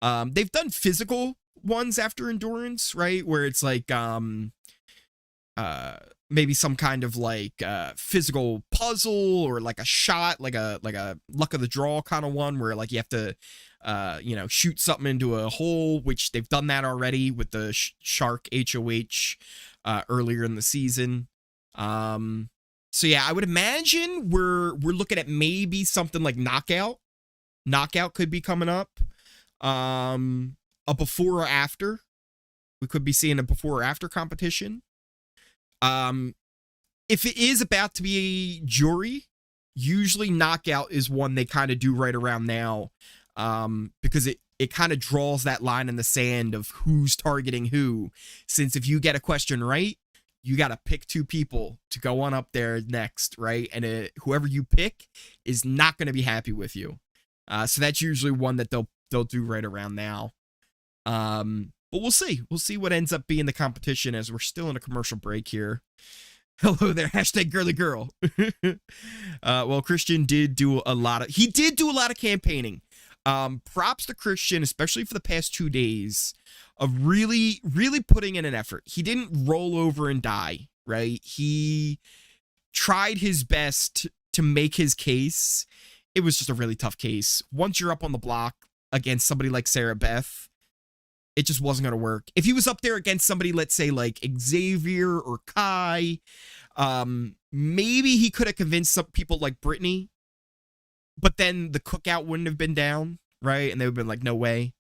They've done physical ones after endurance, right? Where it's like maybe some kind of like physical puzzle or like a shot, like a luck of the draw kind of one where like you have to shoot something into a hole, which they've done that already with the shark HOH earlier in the season. So yeah, I would imagine we're looking at maybe something like knockout. Knockout could be coming up. A before or after. We could be seeing a before or after competition. If it is about to be a jury, usually knockout is one they kind of do right around now. Because it kind of draws that line in the sand of who's targeting who. Since if you get a question right, you got to pick 2 people to go on up there next, right? And whoever you pick is not going to be happy with you. So that's usually one that they'll do right around now. But we'll see. We'll see what ends up being the competition as we're still in a commercial break here. Hello there, hashtag girly girl. Well, Christian did do a lot of campaigning. Props to Christian, especially for the past 2 days of really, really putting in an effort. He didn't roll over and die, right? He tried his best to make his case. It was just a really tough case. Once you're up on the block against somebody like Sarah Beth, it just wasn't going to work. If he was up there against somebody, let's say like Xavier or Kai, maybe he could have convinced some people like Britini, but then the cookout wouldn't have been down, right? And they would have been like, no way.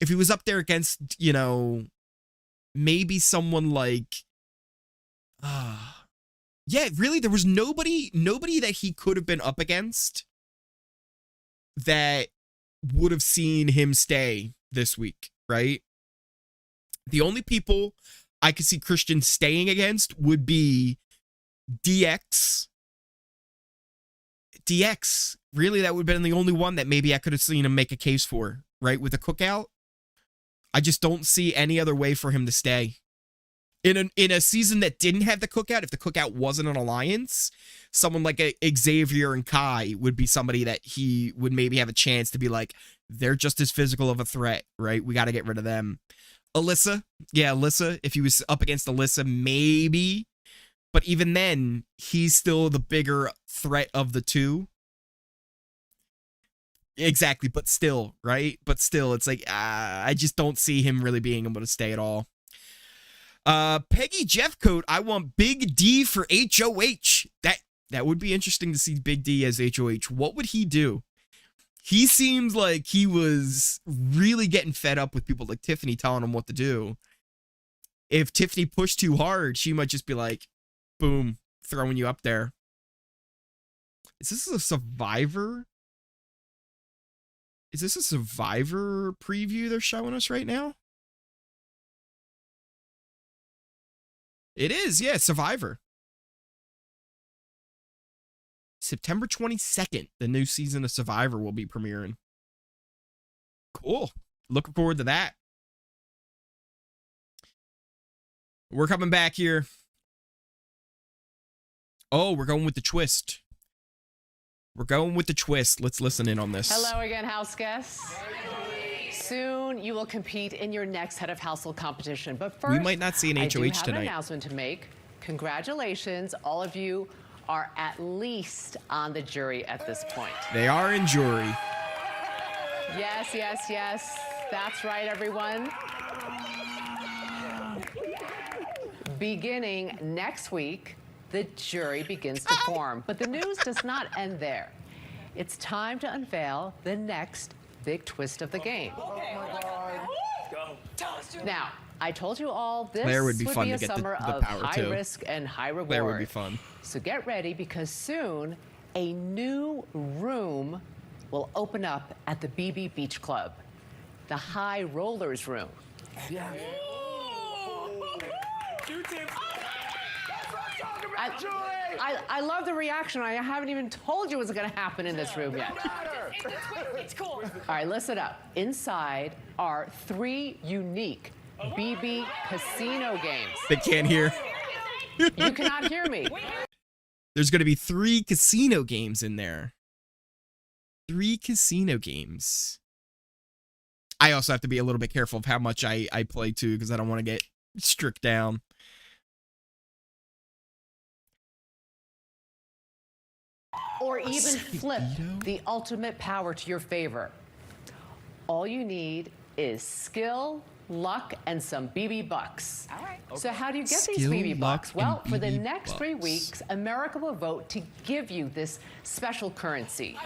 if he was up there against, you know, maybe someone like, yeah, really, there was nobody that he could have been up against that would have seen him stay this week, right? The only people I could see Christian staying against would be DX. Really, that would have been the only one that maybe I could have seen him make a case for, right? With a cookout. I just don't see any other way for him to stay. In a season that didn't have the cookout, if the cookout wasn't an alliance, someone like a Xavier and Kai would be somebody that he would maybe have a chance to be like, they're just as physical of a threat, right? We got to get rid of them. Alyssa, if he was up against Alyssa, maybe. But even then, he's still the bigger threat of the two. Exactly, but still, right? But still, it's like, I just don't see him really being able to stay at all. Peggy Jeffcoat, I want Big D for HOH. That would be interesting to see Big D as HOH. What would he do? He seems like he was really getting fed up with people like Tiffany telling him what to do. If Tiffany pushed too hard, she might just be like, boom, throwing you up there. Is this a Survivor? Is this a Survivor preview they're showing us right now? It is, yeah, Survivor. September 22nd, the new season of Survivor will be premiering. Cool. Looking forward to that. We're coming back here. Oh, we're going with the twist. We're going with the twist. Let's listen in on this. Hello again, house guests. Soon you will compete in your next head of household competition. But first, we might not see an HOH I do have tonight. An announcement to make. Congratulations, all of you are at least on the jury at this point. They are in jury. Yes, yes, yes. That's right, everyone. Beginning next week, the jury begins to form. But the news does not end there. It's time to unveil the next big twist of the game. Now, I told you all this would be fun a to get summer the of power high too. risk and high reward. Claire would be fun. So get ready, because soon a new room will open up at the BB Beach Club, the High Rollers Room. Yeah. I love the reaction. I haven't even told you what's going to happen in this room yet. It's cool. All right, listen up. Inside are 3 unique BB casino games. They can't hear. You cannot hear me. There's going to be 3 casino games in there. 3 casino games. I also have to be a little bit careful of how much I play too, because I don't want to get strict down. Or even flip the ultimate power to your favor. All you need is skill, luck, and some BB bucks. All right. So how do you get these Skill, BB luck, bucks? Well, and for the BB next 3 bucks. weeks, America will vote to give you this special currency.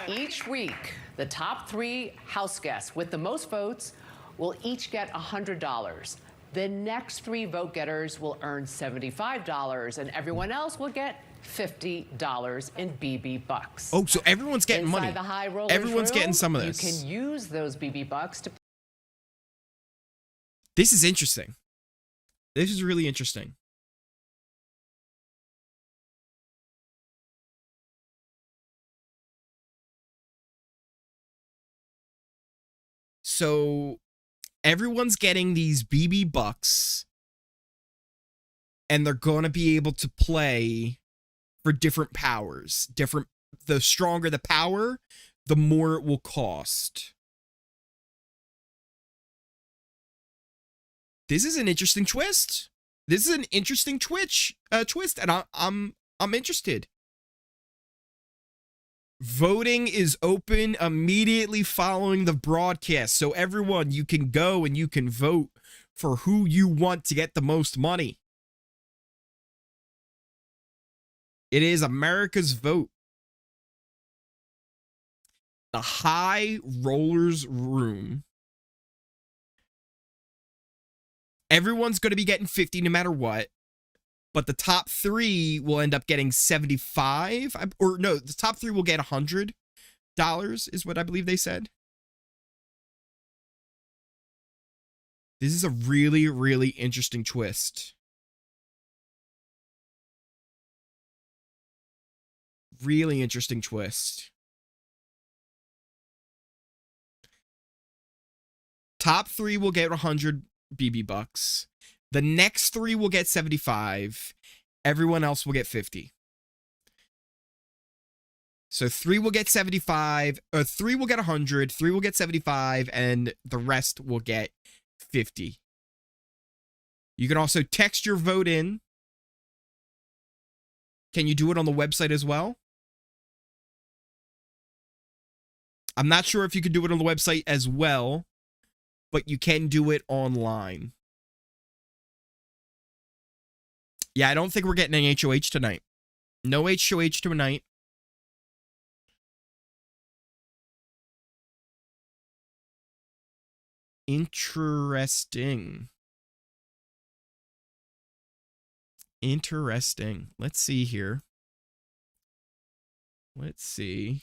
Each week, the top 3 house guests with the most votes will each get $100. The next 3 vote getters will earn $75, and everyone else will get $50 in BB bucks. Oh, so everyone's getting Inside money. The high rollers Everyone's room, getting some of this. You can use those BB bucks to. This is interesting. This is really interesting. So everyone's getting these BB bucks, and they're going to be able to play for different powers. The stronger the power, the more it will cost. This is an interesting twist. This is an interesting twist, and I'm interested. Voting is open immediately following the broadcast, so everyone, you can go and you can vote for who you want to get the most money. It is America's vote. The High Rollers Room Everyone's going to be getting 50 no matter what. But the top 3 will end up getting 75. Or no, the top 3 will get $100 is what I believe they said. This is a really, really interesting twist. Really interesting twist. Top 3 will get 100 BB bucks. The next 3 will get 75. Everyone else will get 50. So 3 will get 75, or 3 will get 100, 3 will get 75, and the rest will get 50. You can also text your vote in. Can you do it on the website as well? I'm not sure if you can do it on the website as well, but you can do it online. Yeah, I don't think we're getting an HOH tonight. No HOH tonight. Interesting. Interesting. Let's see here. Let's see.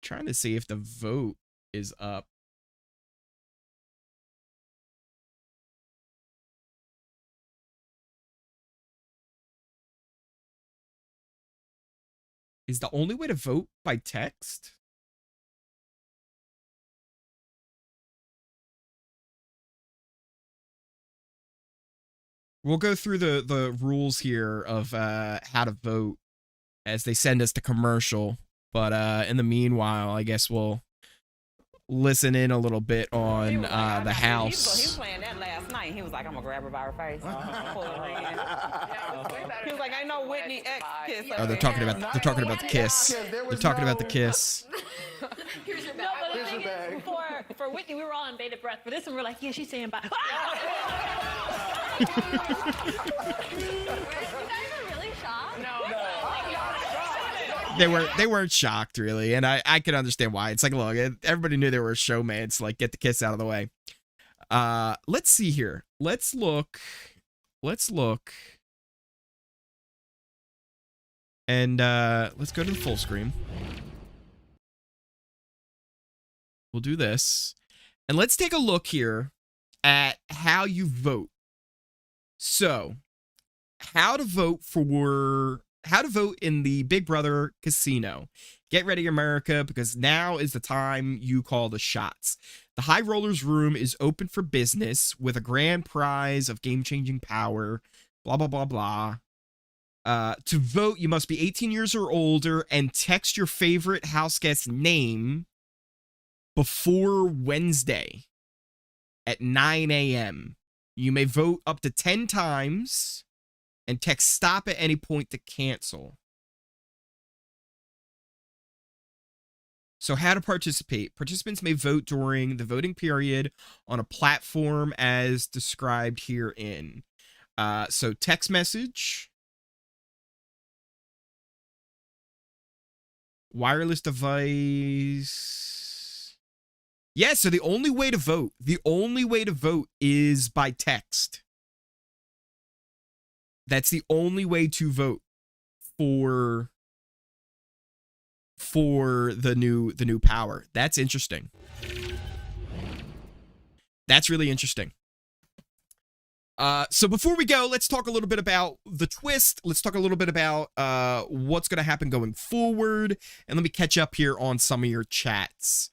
Trying to see if the vote is up. Is the only way to vote by text? We'll go through the rules here of how to vote as they send us the commercial. But in the meanwhile, I guess we'll listen in a little bit on the house. He was playing that last night. He was like, I'm going to grab her by her face. Pull her in. He was like, I know Whitney X kiss. Oh, they're talking about the kiss. They're talking about the kiss. Here's your bag. No, but the thing is, for Whitney, we were all in bated breath. For this one, we're like, yeah, she's saying bye. You guys are really shocked? They weren't shocked really, and I could understand why. It's like, look, everybody knew they were a showman, so like get the kiss out of the way. Let's see here. Let's look. And let's go to the full screen. We'll do this. And let's take a look here at how you vote. So, how to vote in the Big Brother casino. Get ready, America, because now is the time you call the shots. The High Rollers room is open for business with a grand prize of game-changing power, blah, blah, blah, blah. To vote, you must be 18 years or older and text your favorite house guest name before Wednesday at 9 a.m. You may vote up to 10 times and text stop at any point to cancel. So how to participate. Participants may vote during the voting period on a platform as described herein. So text message, wireless device. Yeah, so the only way to vote is by text. That's the only way to vote for the new power. That's interesting. That's really interesting. So before we go, let's talk a little bit about the twist. Let's talk a little bit about what's going to happen going forward, and let me catch up here on some of your chats.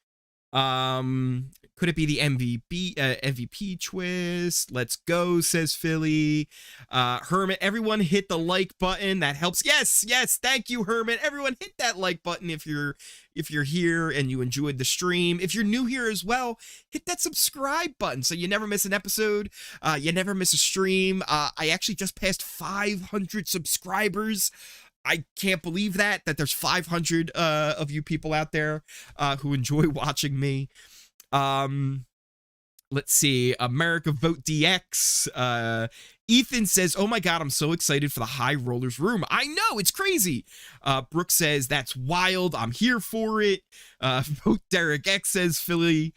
Could it be the MVP twist? Let's go, says Philly. Hermit, everyone hit the like button. That helps. Yes, thank you, Hermit. Everyone hit that like button if you're here and you enjoyed the stream. If you're new here as well, hit that subscribe button so you never miss an episode. You never miss a stream. I actually just passed 500 subscribers. I can't believe that there's 500 of you people out there who enjoy watching me. Let's see. America Vote DX. Ethan says, oh my God, I'm so excited for the High Rollers room. I know, it's crazy. Brooke says, that's wild. I'm here for it. Vote Derek X says, Philly.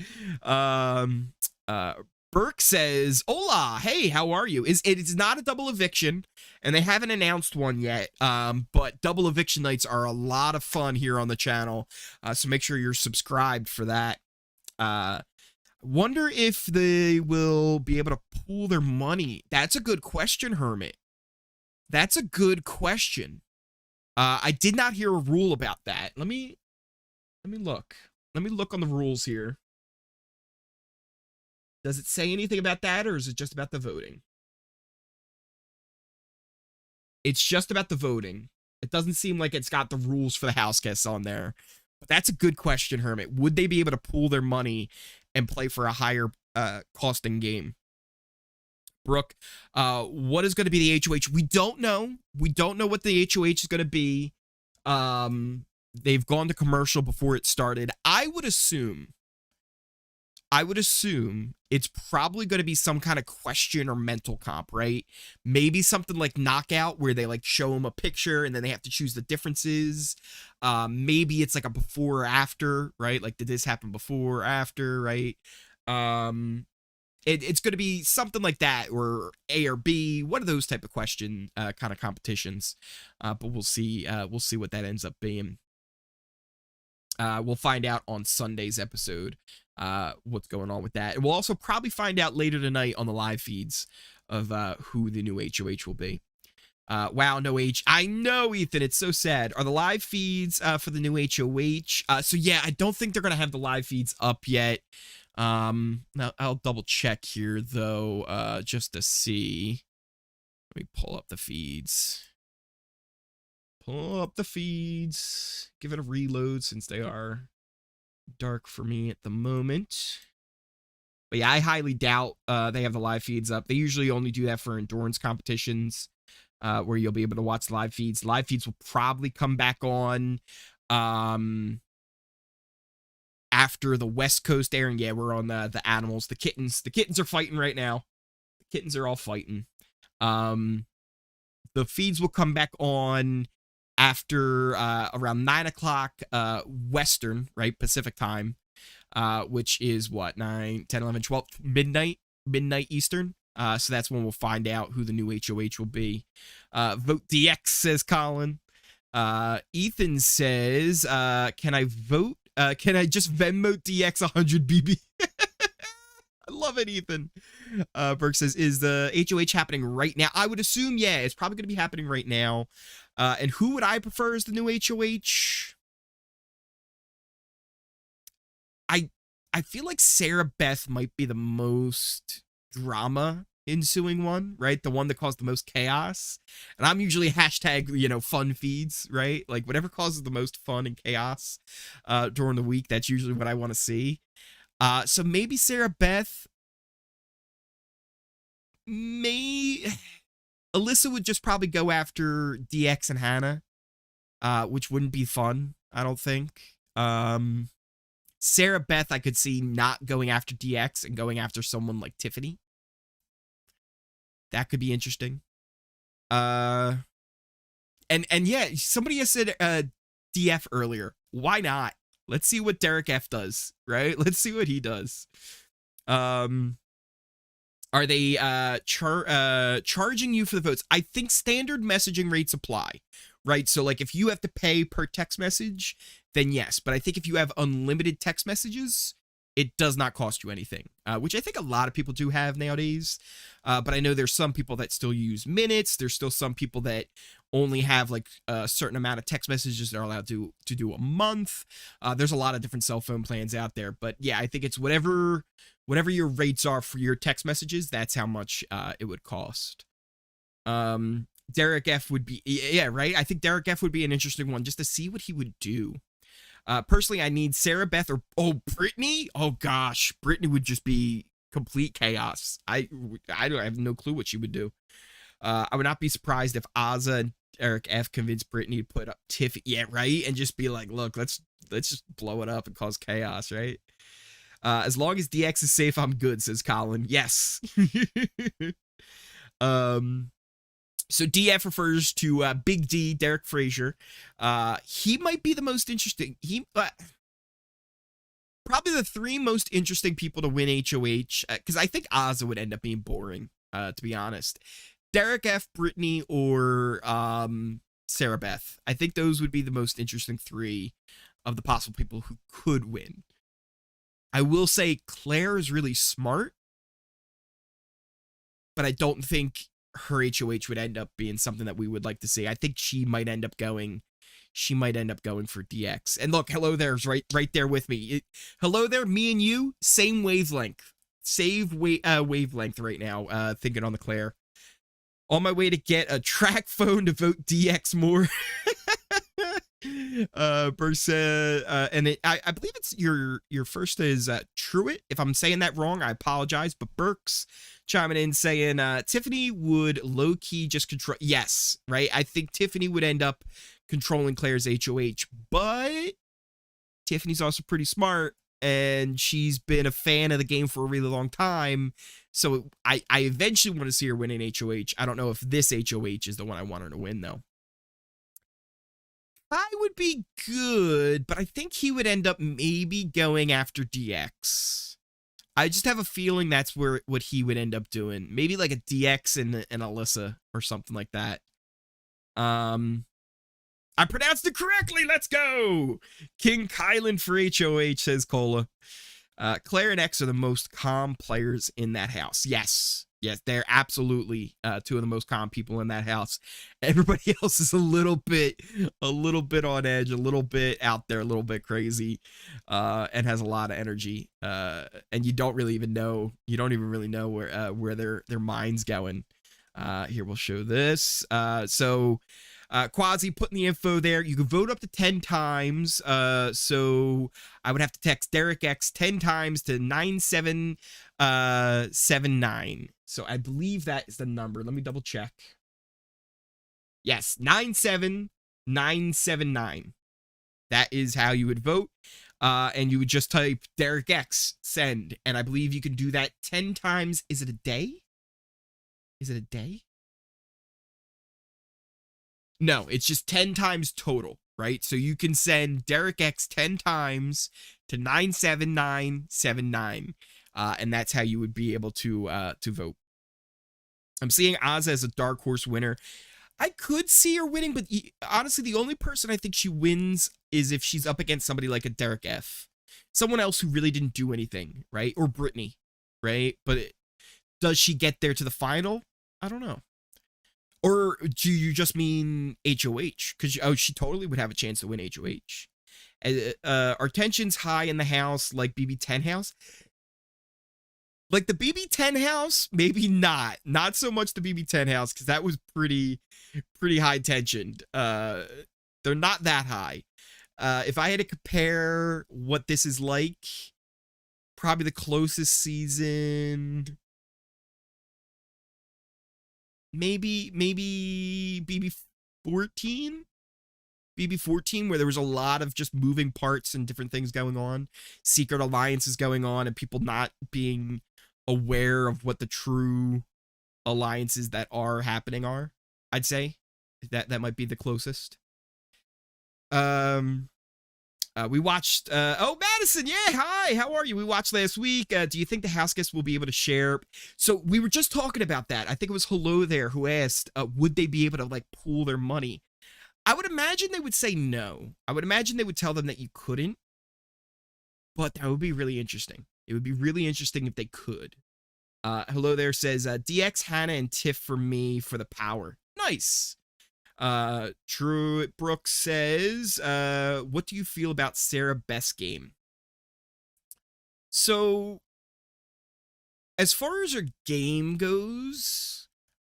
Burke says, hola, hey, how are you? It's not a double eviction, and they haven't announced one yet, but double eviction nights are a lot of fun here on the channel, so make sure you're subscribed for that. Wonder if they will be able to pool their money. That's a good question, Hermit. That's a good question. I did not hear a rule about that. Let me look. Let me look on the rules here. Does it say anything about that, or is it just about the voting? It's just about the voting. It doesn't seem like it's got the rules for the house guests on there. But that's a good question, Hermit. Would they be able to pool their money and play for a higher costing game? Brooke, what is going to be the HOH? We don't know. We don't know what the HOH is going to be. They've gone to commercial before it started. I would assume it's probably going to be some kind of question or mental comp, right? Maybe something like Knockout, where they like show them a picture and then they have to choose the differences. Maybe it's like a before or after, right? Like, did this happen before or after, right? It's going to be something like that, or A or B, one of those type of question kind of competitions. But we'll see. We'll see what that ends up being. We'll find out on Sunday's episode what's going on with that. And we'll also probably find out later tonight on the live feeds of who the new HOH will be. Wow, no H. I know, Ethan. It's so sad. Are the live feeds for the new HOH? So yeah, I don't think they're going to have the live feeds up yet. Now I'll double check here though, just to see. Let me pull up the feeds. Pull up the feeds. Give it a reload since they are dark for me at the moment. But yeah, I highly doubt they have the live feeds up. They usually only do that for endurance competitions, where you'll be able to watch live feeds. Live feeds will probably come back on after the West Coast airing. Yeah, we're on the animals, the kittens. The kittens are fighting right now. The kittens are all fighting. The feeds will come back on after around 9 o'clock Western, right, Pacific time, which is what, 9, 10, 11, 12, midnight Eastern. So that's when we'll find out who the new HOH will be. Vote DX, says Colin. Ethan says, can I vote? Can I just Venmo DX 100 BB? I love it, Ethan. Burke says, is the HOH happening right now? I would assume, yeah, it's probably going to be happening right now. And who would I prefer as the new HOH? I feel like Sarah Beth might be the most drama ensuing one, right? The one that caused the most chaos. And I'm usually hashtag, fun feeds, right? Like whatever causes the most fun and chaos during the week, that's usually what I want to see. So maybe Sarah Beth. Alyssa would just probably go after DX and Hannah, which wouldn't be fun, I don't think. Sarah Beth, I could see not going after DX and going after someone like Tiffany. That could be interesting. And yeah, somebody has said DF earlier. Why not? Let's see what Derek F does, right? Let's see what he does. Are they charging you for the votes? I think standard messaging rates apply, right? So like if you have to pay per text message, then yes. But I think if you have unlimited text messages, it does not cost you anything, which I think a lot of people do have nowadays. But I know there's some people that still use minutes. There's still some people that only have like a certain amount of text messages they're allowed to do a month. There's a lot of different cell phone plans out there. But yeah, I think it's whatever your rates are for your text messages, that's how much it would cost. Derek F would be, yeah, right? I think Derek F would be an interesting one just to see what he would do. Personally, I need Sarah Beth or Britini. Oh gosh, Britini would just be complete chaos. I have no clue what she would do. I would not be surprised if Azah and Derek F convinced Britini to put up Tiffany, yeah, right, and just be like, look, let's just blow it up and cause chaos, right? As long as DX is safe, I'm good, says Kyland. Yes. So DF refers to Big D, Derek Frazier. He might be the most interesting. Probably the 3 most interesting people to win HOH, because I think Azah would end up being boring, to be honest. Derek F, Britini, or Sarah Beth. I think those would be the most interesting 3 of the possible people who could win. I will say Claire is really smart, but I don't think her HOH would end up being something that we would like to see. I think she might end up going for DX. And look, hello there's right there with me. Hello there, me and you, same wavelength. Wavelength right now, thinking on the Claire. On my way to get a track phone to vote DX more. Bursa, and I believe it's your first is Truitt. If I'm saying that wrong, I apologize. But Burks chiming in saying Tiffany would low-key just control. Yes, right. I think Tiffany would end up controlling Claire's HOH, but Tiffany's also pretty smart, and she's been a fan of the game for a really long time. So I eventually want to see her win an HOH. I don't know if this HOH is the one I want her to win, though. I would be good, but I think he would end up maybe going after DX. I just have a feeling that's what he would end up doing. Maybe like a DX and Alyssa or something like that. I pronounced it correctly. Let's go. King Kyland for HOH, says Cola. Claire and X are the most calm players in that house. Yes, they're absolutely 2 of the most calm people in that house. Everybody else is a little bit on edge, a little bit out there, a little bit crazy, and has a lot of energy. And you don't even really know where their mind's going. Here, we'll show this. Quasi putting the info there. You can vote up to 10 times. So I would have to text Derek X 10 times to 9779. So I believe that is the number. Let me double check. Yes, 97979. That is how you would vote. And you would just type Derek X, send. And I believe you can do that 10 times. Is it a day? No, it's just 10 times total, right? So you can send Derek X 10 times to 97979, and that's how you would be able to vote. I'm seeing Azah as a dark horse winner. I could see her winning, but honestly, the only person I think she wins is if she's up against somebody like a Derek F. Someone else who really didn't do anything, right? Or Britini, right? But does she get there to the final? I don't know. Or do you just mean HOH? Because, she totally would have a chance to win HOH. Are tensions high in the house like BB10 house? Like the BB10 house? Maybe not. Not so much the BB10 house, because that was pretty high tensioned. They're not that high. If I had to compare what this is like, probably the closest season... Maybe BB14, where there was a lot of just moving parts and different things going on, secret alliances going on, and people not being aware of what the true alliances that are happening are. I'd say that might be the closest. We watched, Madison, yeah, hi, how are you? We watched last week. Do you think the Houseguests will be able to share? So we were just talking about that. I think it was Hello There who asked, would they be able to, like, pool their money? I would imagine they would say no. I would imagine they would tell them that you couldn't, but that would be really interesting. It would be really interesting if they could. Hello There says, DX, Hannah, and Tiff for me for the power. Nice. True Brooks says, what do you feel about Sarah Beth's game? So, as far as her game goes,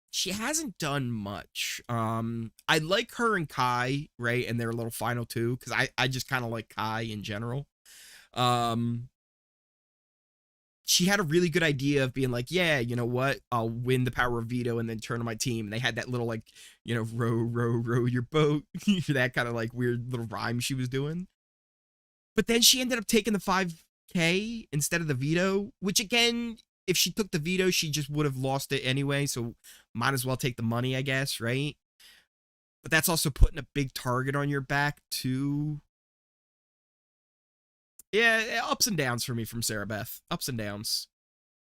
she hasn't done much. I like her and Kai, right? And their little final 2, because I just kind of like Kai in general. She had a really good idea of being like, yeah, you know what? I'll win the power of veto and then turn on my team. And they had that little, like, row your boat. that kind of like weird little rhyme she was doing. But then she ended up taking the 5 okay instead of the veto, which again, if she took the veto, she just would have lost it anyway. So might as well take the money, I guess, right? But that's also putting a big target on your back too. Yeah, ups and downs for me from Sarah Beth. Ups and downs.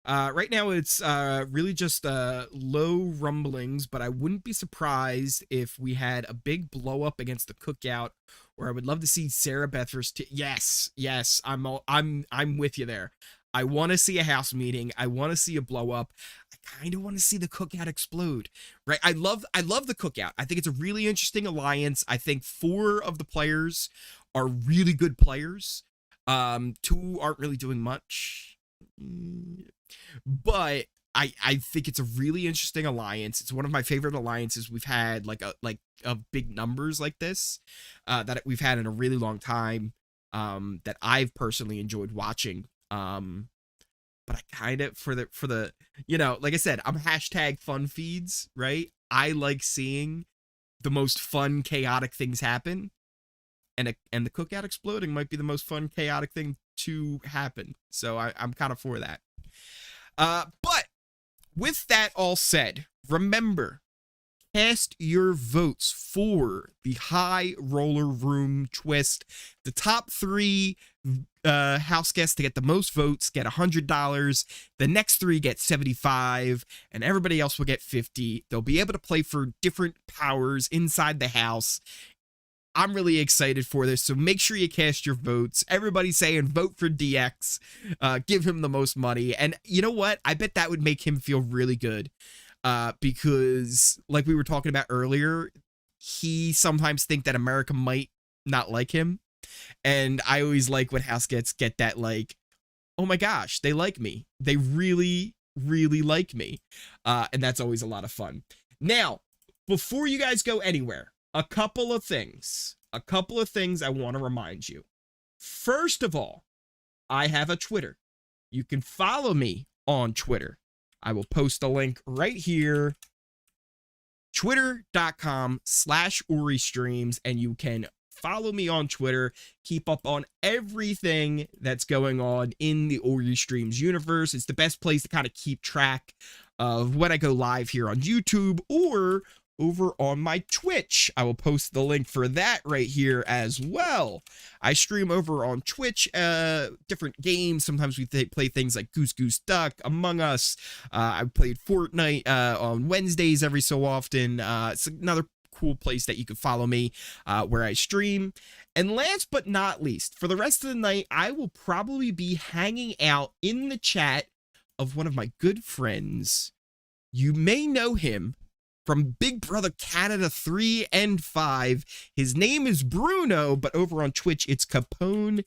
Right now, it's really just low rumblings, but I wouldn't be surprised if we had a big blow up against the cookout, or I would love to see Sarah Beth versus yes, I'm with you there. I want to see a house meeting. I want to see a blow up. I kind of want to see the cookout explode, right? I love the cookout. I think it's a really interesting alliance. I think 4 of the players are really good players. 2 aren't really doing much. But I think it's a really interesting alliance. It's one of my favorite alliances we've had, like of big numbers like this, that we've had in a really long time, that I've personally enjoyed watching. But I kind of, for the, you know, like I said, I'm hashtag fun feeds, right? I like seeing the most fun, chaotic things happen. And the cookout exploding might be the most fun, chaotic thing to happen. So I'm kind of for that. But with that all said, remember, cast your votes for the High Roller Room twist. The top 3 house guests to get the most votes get $100. The next 3 get $75, and everybody else will get $50. They'll be able to play for different powers inside the house. I'm really excited for this, so make sure you cast your votes. Everybody's saying vote for DX, give him the most money. And you know what? I bet that would make him feel really good, because like we were talking about earlier, he sometimes think that America might not like him. And I always like when house guests get that, like, oh my gosh, they like me. They really, really like me. And that's always a lot of fun. Now, before you guys go anywhere, a couple of things I want to remind you. First of all, I have a Twitter. You can follow me on Twitter. I will post a link right here. Twitter.com/UriStreams, and you can follow me on Twitter. Keep up on everything that's going on in the Ori Streams universe. It's the best place to kind of keep track of when I go live here on YouTube or over on my Twitch. I will post the link for that right here as well. I stream over on Twitch different games. Sometimes we play things like Goose Goose Duck, Among Us. I played Fortnite on Wednesdays every so often. It's another cool place that you can follow me where I stream. And last but not least, for the rest of the night, I will probably be hanging out in the chat of one of my good friends. You may know him from Big Brother Canada 3 and 5. His name is Bruno, but over on Twitch, it's Capone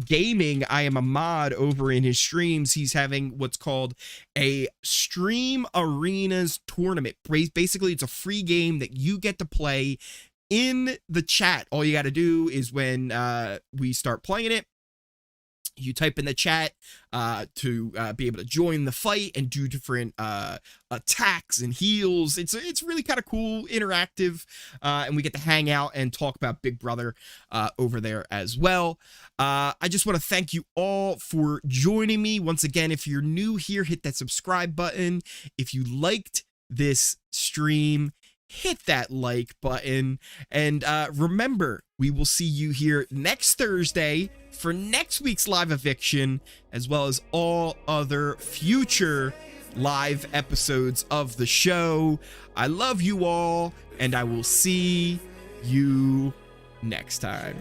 Gaming. I am a mod over in his streams. He's having what's called a Stream Arenas tournament. Basically, it's a free game that you get to play in the chat. All you got to do is when we start playing it, you type in the chat to be able to join the fight and do different attacks and heals. It's really kind of cool, interactive, and we get to hang out and talk about Big Brother over there as well. I just want to thank you all for joining me. Once again, if you're new here, hit that subscribe button. If you liked this stream, hit that like button. And remember, we will see you here next Thursday for next week's live eviction, as well as all other future live episodes of the show. I love you all, and I will see you next time.